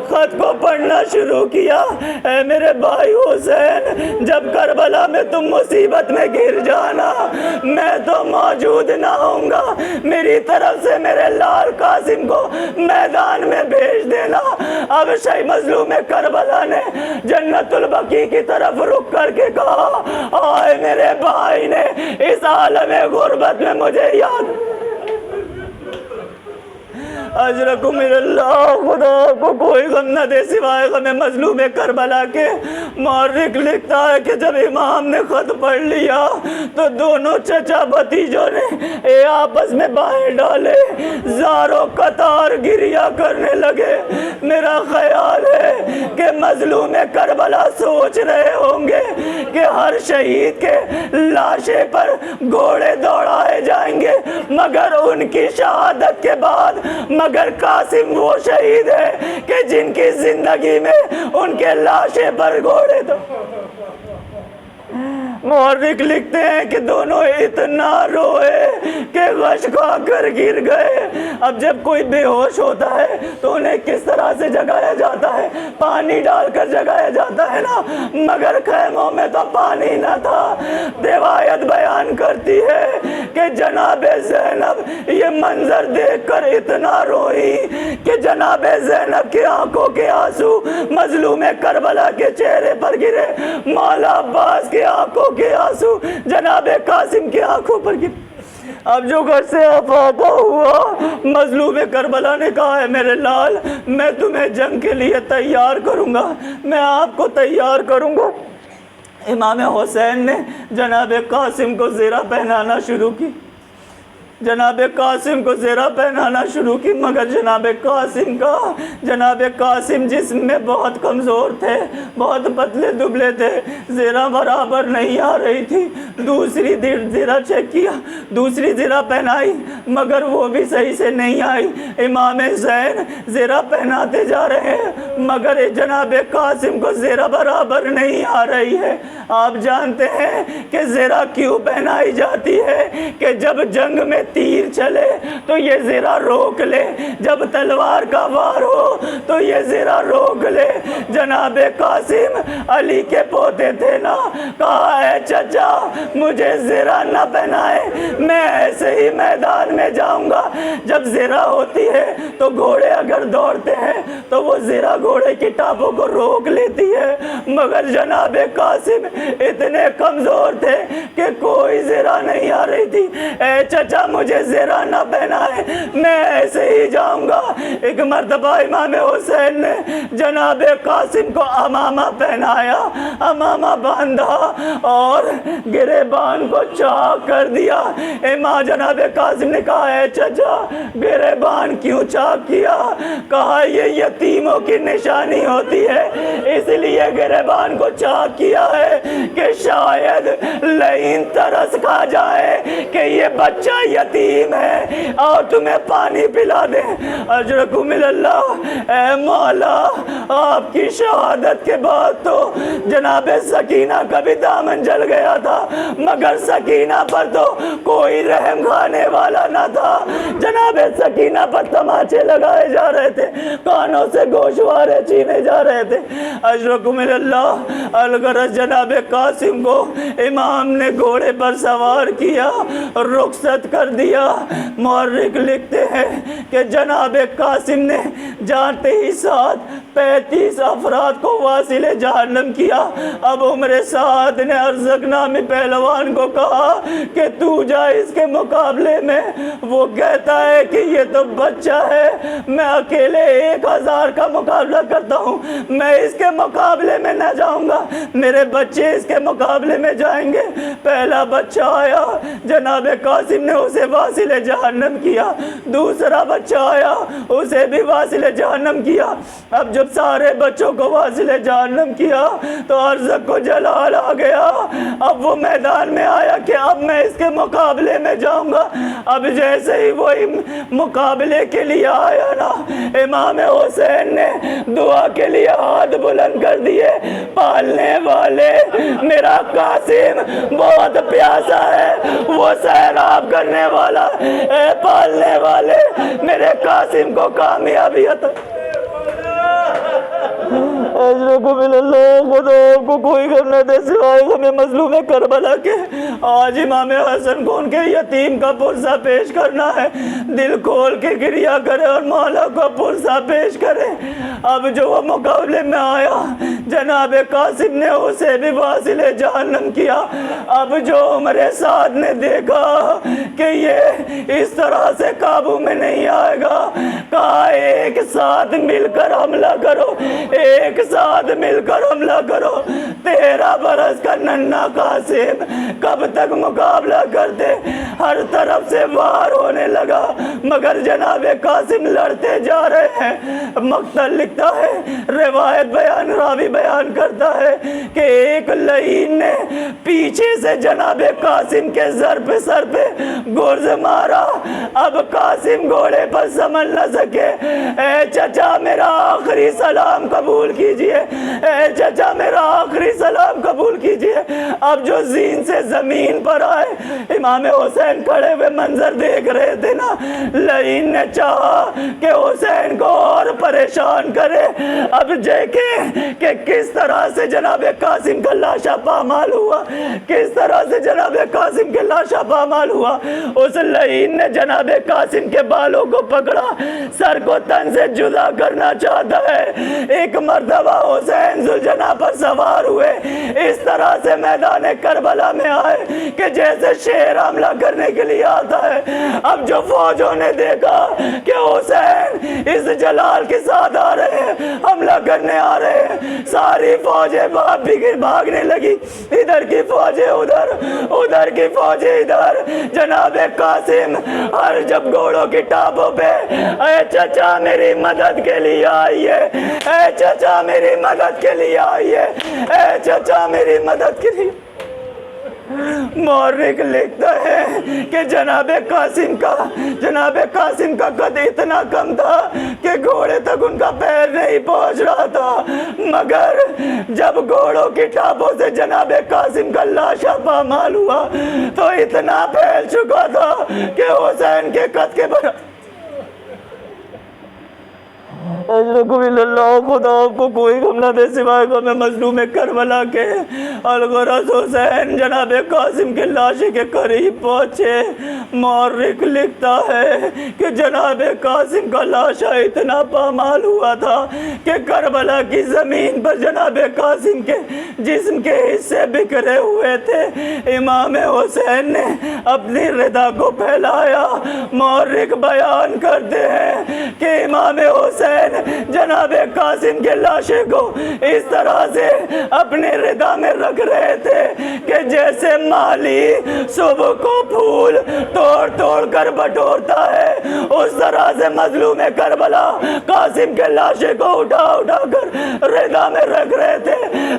خط کو پڑھنا شروع کیا۔ اے میرے بھائی حسین، جب کربلا میں تم مصیبت میں گر جانا میں تو موجود نہ ہوں گا، میری طرف سے میرے لال قاسم کو میدان میں بھیج دینا۔ اب شہید مظلوم کربلا نے جنت البقیع کی طرف رک کر کے کہا آئے میرے بھائی نے اس عالم غربت میں مجھے یاد اجرکم اللہ، خدا کو کوئی غم نہ دے سوائے غم مظلوم کربلا کے۔ مورخ لکھتا ہے کہ جب امام نے خط پڑھ لیا تو دونوں چچا بھتیجوں نے آپس میں باہیں ڈالے، زاروں قطار گریا کرنے لگے۔ میرا خیال ہے کہ مظلوم کربلا سوچ رہے ہوں گے کہ ہر شہید کے لاشے پر گھوڑے دوڑائے جائیں گے، مگر ان کی شہادت کے بعد مگر قاسم وہ شہید ہے کہ جن کی زندگی میں ان کے لاشے پر گھوڑے تو مورخ لکھتے ہیں کہ دونوں اتنا روئے کہ غش کھا کر گر گئے۔ اب جب کوئی بے ہوش ہوتا ہے تو انہیں کس طرح سے جگایا جاتا ہے؟ پانی ڈال کر جگایا جاتا ہے نا، مگر خیموں میں تو پانی نہ تھا۔ روایت بیان کرتی ہے کہ جناب زینب یہ منظر دیکھ کر اتنا روئی کہ جناب زینب کی آنکھوں کے آنسو مظلوم کربلا کے چہرے پر گرے، مولا عباس کی آنکھوں کے آنسو جناب قاسم کی آنکھوں پر گرے۔ اب جو گھر سے افاقہ ہوا، مظلوم کربلا نے کہا ہے میرے لال میں تمہیں جنگ کے لیے تیار کروں گا، میں آپ کو تیار کروں گا۔ امام حسین نے جناب قاسم کو زیرہ پہنانا شروع کی، جناب قاسم کو زیرہ پہنانا شروع کی، مگر جناب قاسم جسم میں بہت کمزور تھے، بہت پتلے دبلے تھے، زیرہ برابر نہیں آ رہی تھی۔ دوسری زیرہ چیک کیا، دوسری زیرہ پہنائی، مگر وہ بھی صحیح سے نہیں آئی۔ امام حسین زیرہ پہناتے جا رہے ہیں مگر جناب قاسم کو زیرہ برابر نہیں آ رہی ہے۔ آپ جانتے ہیں کہ زیرہ کیوں پہنائی جاتی ہے کہ جب جنگ میں تیر چلے تو یہ زیرہ روک لے، جب تلوار کا وار ہو تو یہ زیرہ روک لے۔ جناب قاسم علی کے پوتے تھے نا، کہا ہے چچا مجھے زیرہ نہ پہنائے، میں ایسے ہی میدان میں جاؤں گا۔ جب زیرہ ہوتی ہے تو گھوڑے اگر دوڑتے ہیں تو وہ زیرہ گھوڑے کی ٹاپوں کو روک لیتی ہے، مگر جناب قاسم اتنے کمزور تھے کہ کوئی زیرہ نہیں آ رہی تھی۔ اے چچا مجھے زیرہ نہ پہنائے، میں ایسے ہی جاؤں گا۔ ایک مرتبہ امام حسین نے جناب قاسم کو امامہ پہنایا، امامہ باندھا اور گریبان کو چاک کر دیا۔ امام جناب قاسم نے کہا ہے چچا گریبان کیوں چاک کیا؟ کہا یہ یتیموں کی نشانی ہوتی ہے، اس لیے گریبان کو چاک کیا ہے کہ شاید لعین ترس کھا جائے کہ یہ بچہ یتیم ہے اور تمہیں پانی پلا دے۔ اجرکم اللہ۔ اے مولا آپ کی شہادت کے بعد تو جناب سکینہ کا بھی دامن جل گیا تھا، مگر سکینہ پر تو کوئی رحم کھانے والا نہ تھا۔ جناب سکینہ پر تماچے لگائے جا رہے تھے، کانوں سے گوشوارے چھینے جا رہے تھے۔ اجرکم اللہ۔ الغرض جناب قاسم کو امام نے گھوڑے پر سوار کیا، رخصت کر دیا۔ مورخ لکھتے ہیں کہ جناب قاسم نے جانتے ہی ساتھ 35 افراد کو واصل جہنم کیا۔ اب عمر سعد نے ارزق نامی پہلوان کو کہا کہ تو جا اس کے مقابلے میں۔ وہ کہتا ہے کہ یہ تو بچہ ہے، میں اکیلے 1000 کا مقابلہ کرتا ہوں، میں اس کے مقابلے میں نہ جاؤں گا، میرے بچے اس کے مقابلے میں جائیں گے۔ پہلا بچہ آیا، جناب قاسم نے اسے واصل جہنم کیا۔ دوسرا بچہ آیا، اسے بھی واصل جہنم کیا۔ اب جب جب سارے بچوں کو واصل جہنم کیا تو ارزق کو جلال آ گیا. اب وہ میدان میں آیا کہ اب میں اس کے مقابلے میں جاؤں گا. اب جیسے ہی وہی مقابلے کے لیے آیا نا، امام حسین نے دعا کے لیے ہاتھ بلند کر دیے. پالنے والے میرا قاسم بہت پیاسا ہے، وہ سیراب کرنے والا. اے پالنے والے میرے قاسم کو کامیابی عطا. اجرکم اللہ، خدا آپ کو کوئی غم نہ دے سوائے غم مظلوم کربلا کے. آج امام حسن کو ان کے یتیم کا پرسہ پیش کرنا ہے. دل کھول کے گریا کرے اور مولا کو پرسہ پیش کرے. اب جو وہ مقابلے میں آیا، جناب قاسم نے اسے بھی واصل جہنم کیا. اب جو عمر سعد نے دیکھا کہ یہ اس طرح سے قابو میں نہیں آئے گا، کہا ایک ساتھ مل کر حملہ کرو، ایک ساتھ مل کر حملہ کرو. 13 برس کا ننھا قاسم کب تک مقابلہ کرتے؟ ہر طرف سے وار ہونے لگا مگر جناب قاسم لڑتے جا رہے ہیں. مقتل لکھتا ہے، روایت راوی بیان کرتا ہے کہ ایک لعین نے پیچھے سے جناب قاسم کے سر پہ گرز مارا. اب قاسم گھوڑے پر سنبھل نہ سکے. اے چچا میرا آخری سلام قبول کیجئے، اے چچا میرا آخری سلام قبول کیجئے. اب جو زین سے زمین پر آئے، امام حسین کھڑے ہوئے منظر دیکھ رہے تھے نا. لعین نے چاہا کہ حسین کو اور پریشان کرے. اب دیکھیں کہ کس طرح سے جناب قاسم کا لاشا پامال ہوا، کس طرح سے جناب قاسم کے لاشا پامال ہوا. اس لعین نے جناب قاسم کے بالوں کو پکڑا، سر کو تن سے جدا کرنا چاہتا ہے. ایک مرتبہ حسین ذوالجناح پر سوار ہوئے، اس طرح سے میدان کربلا میں آئے کہ جیسے شیر حملہ کرنے کے لیے آتا ہے. اب جو فوجوں نے دیکھا کہ حسین اس جلال کے ساتھ آ رہے ہیں، حملہ کرنے آ رہے ہیں، ساری فوجیں بھاگنے لگی. ادھر کی فوجیں ادھر، ادھر کی فوجیں ادھر. جناب قاسم ہر جب گھوڑوں کی ٹاپوں پہ اے چچا میری مدد کے لیے آئیے، اے چچا میری مدد کے لیے آئیے، اے چچا میری مدد کے لیے. مورخ لکھتا ہے کہ جناب قاسم کا قد اتنا کم تھا کہ گھوڑے تک ان کا پیر نہیں پہنچ رہا تھا. مگر جب گھوڑوں کی ٹاپوں سے جناب قاسم کا لاشا پامال ہوا تو اتنا پھیل چکا تھا کہ حسین کے قد کے برابر. اجرکم اللہ، خدا آپ کو کوئی غم نہ دے سوائے غم مظلوم کربلا کے. الغرض حسین جناب قاسم کے لاشے کے قریب پہنچے. مورخ لکھتا ہے کہ جناب قاسم کا لاشا اتنا پامال ہوا تھا کہ کربلا کی زمین پر جناب قاسم کے جسم کے حصے بکھرے ہوئے تھے. امام حسین نے اپنی ردا کو پھیلایا. مورخ بیان کرتے ہیں کہ امام حسین جناب قاسم کے لاشے کو اس طرح سے اپنے ردا میں رکھ رہے تھے کہ جیسے مالی صبح کو پھول توڑ توڑ کر بٹورتا ہے، اس طرح سے مظلوم کربلا قاسم کے لاشے کو اٹھا اٹھا کر ردا میں رکھ رہے تھے.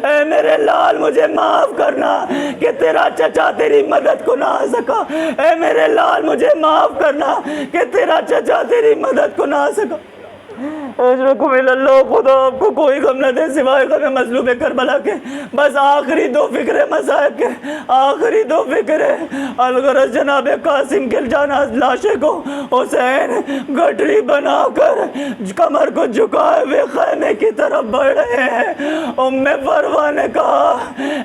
اے میرے لال مجھے معاف کرنا کہ تیرا چچا تیری مدد کو نہ آ سکا. اے میرے لال مجھے معاف کرنا کہ تیرا چچا تیری مدد کو نہ آ سکا. اجرکم اللہ، خدا آپ کو کوئی غم نہ دے سوائے غم مظلوم کربلا کے. بس آخری 2 فکرے مصائب کے، آخری 2 فکرے. الغرض جناب قاسم کے لاشے کو حسین گٹری بنا کر کمر کو جھکائے ہوئے خیمے کی طرف بڑھ رہے ہیں. ام فروہ نے کہا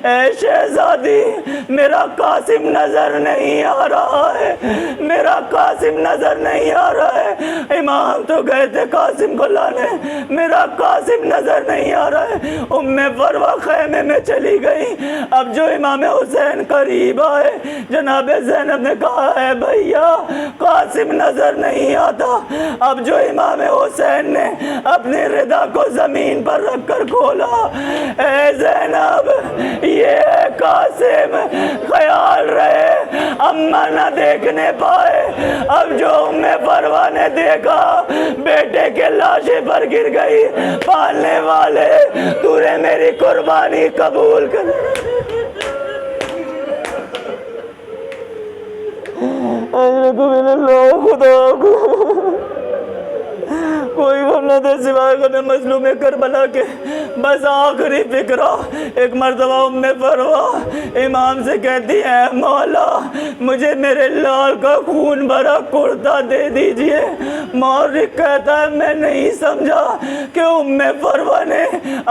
اے شہزادی میرا قاسم نظر نہیں آ رہا ہے، میرا قاسم نظر نہیں آ رہا ہے. امام تو گئے تھے قاسم کو لانے، میرا قاسم نظر نہیں آ رہا ہے. ام فروہ خیمے میں چلی گئی. اب جو امام حسین قریب آئے، جناب زینب نے کہا ہے بھیا قاسم نظر نہیں آتا. اب جو امام حسین نے اپنی ردا کو زمین پر رکھ کر کھولا، اے زینب یہ ہے قاسم، خیال رہے اماں نہ دیکھنے پائے. اب جو ام فروہ فروا نے دیکھا بیٹے کے لاشیں پر گر گئی، پالنے والے تو نے میری قربانی قبول کر۔ خدا کو کوئی غم نہ دے سوائے غم مظلوم کربلا کے۔ بس آخری فکرہ، ایک مرتبہ ام فروا امام سے کہتی ہے مولا مجھے میرے لال کا خون بھرا کرتا دے دیجئے۔ مورخ کہتا ہے میں نہیں سمجھا کہ ام فروا نے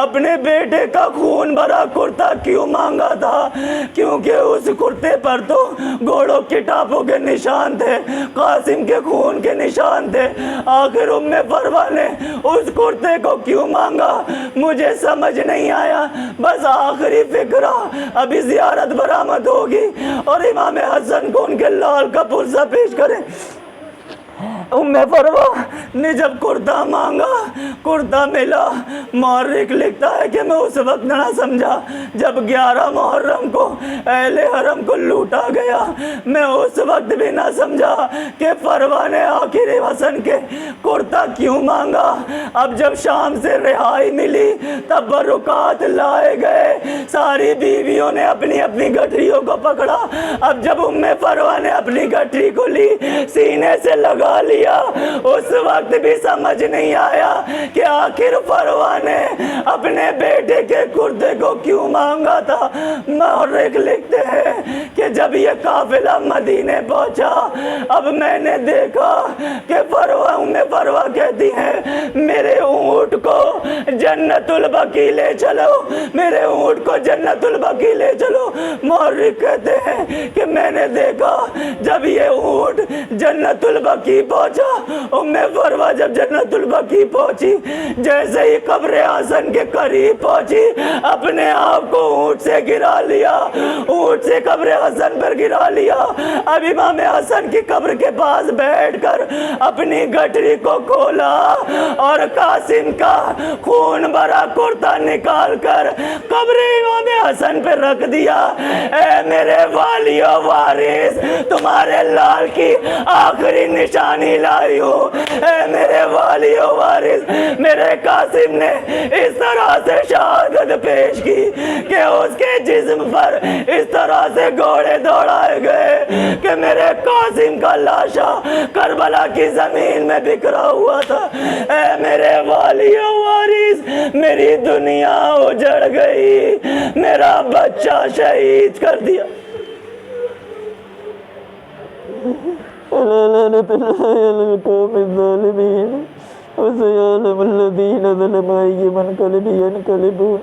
اپنے بیٹے کا خون بھرا کرتا کیوں مانگا تھا، کیونکہ اس کرتے پر تو گھوڑوں کی ٹاپوں کے نشان تھے، قاسم کے خون کے نشان تھے۔ آخر ام فروا نے اس کرتے کو کیوں مانگا مجھے سمجھ نہیں آیا۔ بس آخری فکرہ ابھی زیارت برآمد ہوگی اور امام حسن کو ان کے لال کا پرزہ پیش کریں۔ ام فروا نے جب کرتا مانگا، کرتا ملا۔ مورخ لکھتا ہے کہ میں اس وقت نہ سمجھا جب 11 محرم کو اہل حرم کو لوٹا گیا، میں اس وقت بھی نہ سمجھا کہ فروا نے آخر حسن کے کرتا کیوں مانگا۔ اب جب شام سے رہائی ملی تب برکات لائے گئے، ساری بیویوں نے اپنی اپنی گٹھریوں کو پکڑا۔ اب جب ام فروا نے اپنی گٹھری کو لی سینے سے لگا لیا، اس وقت بھی سمجھ نہیں آیا کہ آخر فروا نے اپنے بیٹے کے کرتے کو کیوں مانگا تھا۔ مورخ لکھتے ہیں کہ جب یہ قافلہ مدینے پہنچا اب میں نے دیکھا کہ ام فروا کہتی ہیں میرے اونٹ کو جنت البقیع لے چلو، میرے اونٹ کو جنت البقیع لے چلو۔ مورخ کہتے ہیں کہ میں نے دیکھا جب یہ اونٹ جنت البقیع پہنچا، ام فروا جب جنت البقیع پہنچی، جیسے ہی قبر حسن کے قریب پہنچی اپنے آپ کو اونٹ سے گرا لیا، اونٹ سے قبر حسن پر گرا لیا۔ اب امام حسن کی قبر کے پاس بیٹھ کر اپنی گٹری کو کھولا اور قاسم کا خون بھرا کرتا نکال کر قبر امام حسن پہ رکھ دیا۔ اے میرے والی و وارث تمہارے لال کی آخری نشانی لائی ہوں۔ اے میرے والی و وارث میرے قاسم نے اس طرح سے شہادت پیش کی کہ اس کے جسم پر اس طرح سے گھوڑے دوڑائے گئے کہ میرے قاسم کا لاشا کربلا کی زمین میں بکھرا ہوا تھا۔ اے میرے والی و وارث میری دنیا اجڑ گئی، میرا بچہ شہید کر دیا۔ لعنت اللہ علی القوم الظالمین وسيعلم الذين ظلموا أي منقلب ينقلبون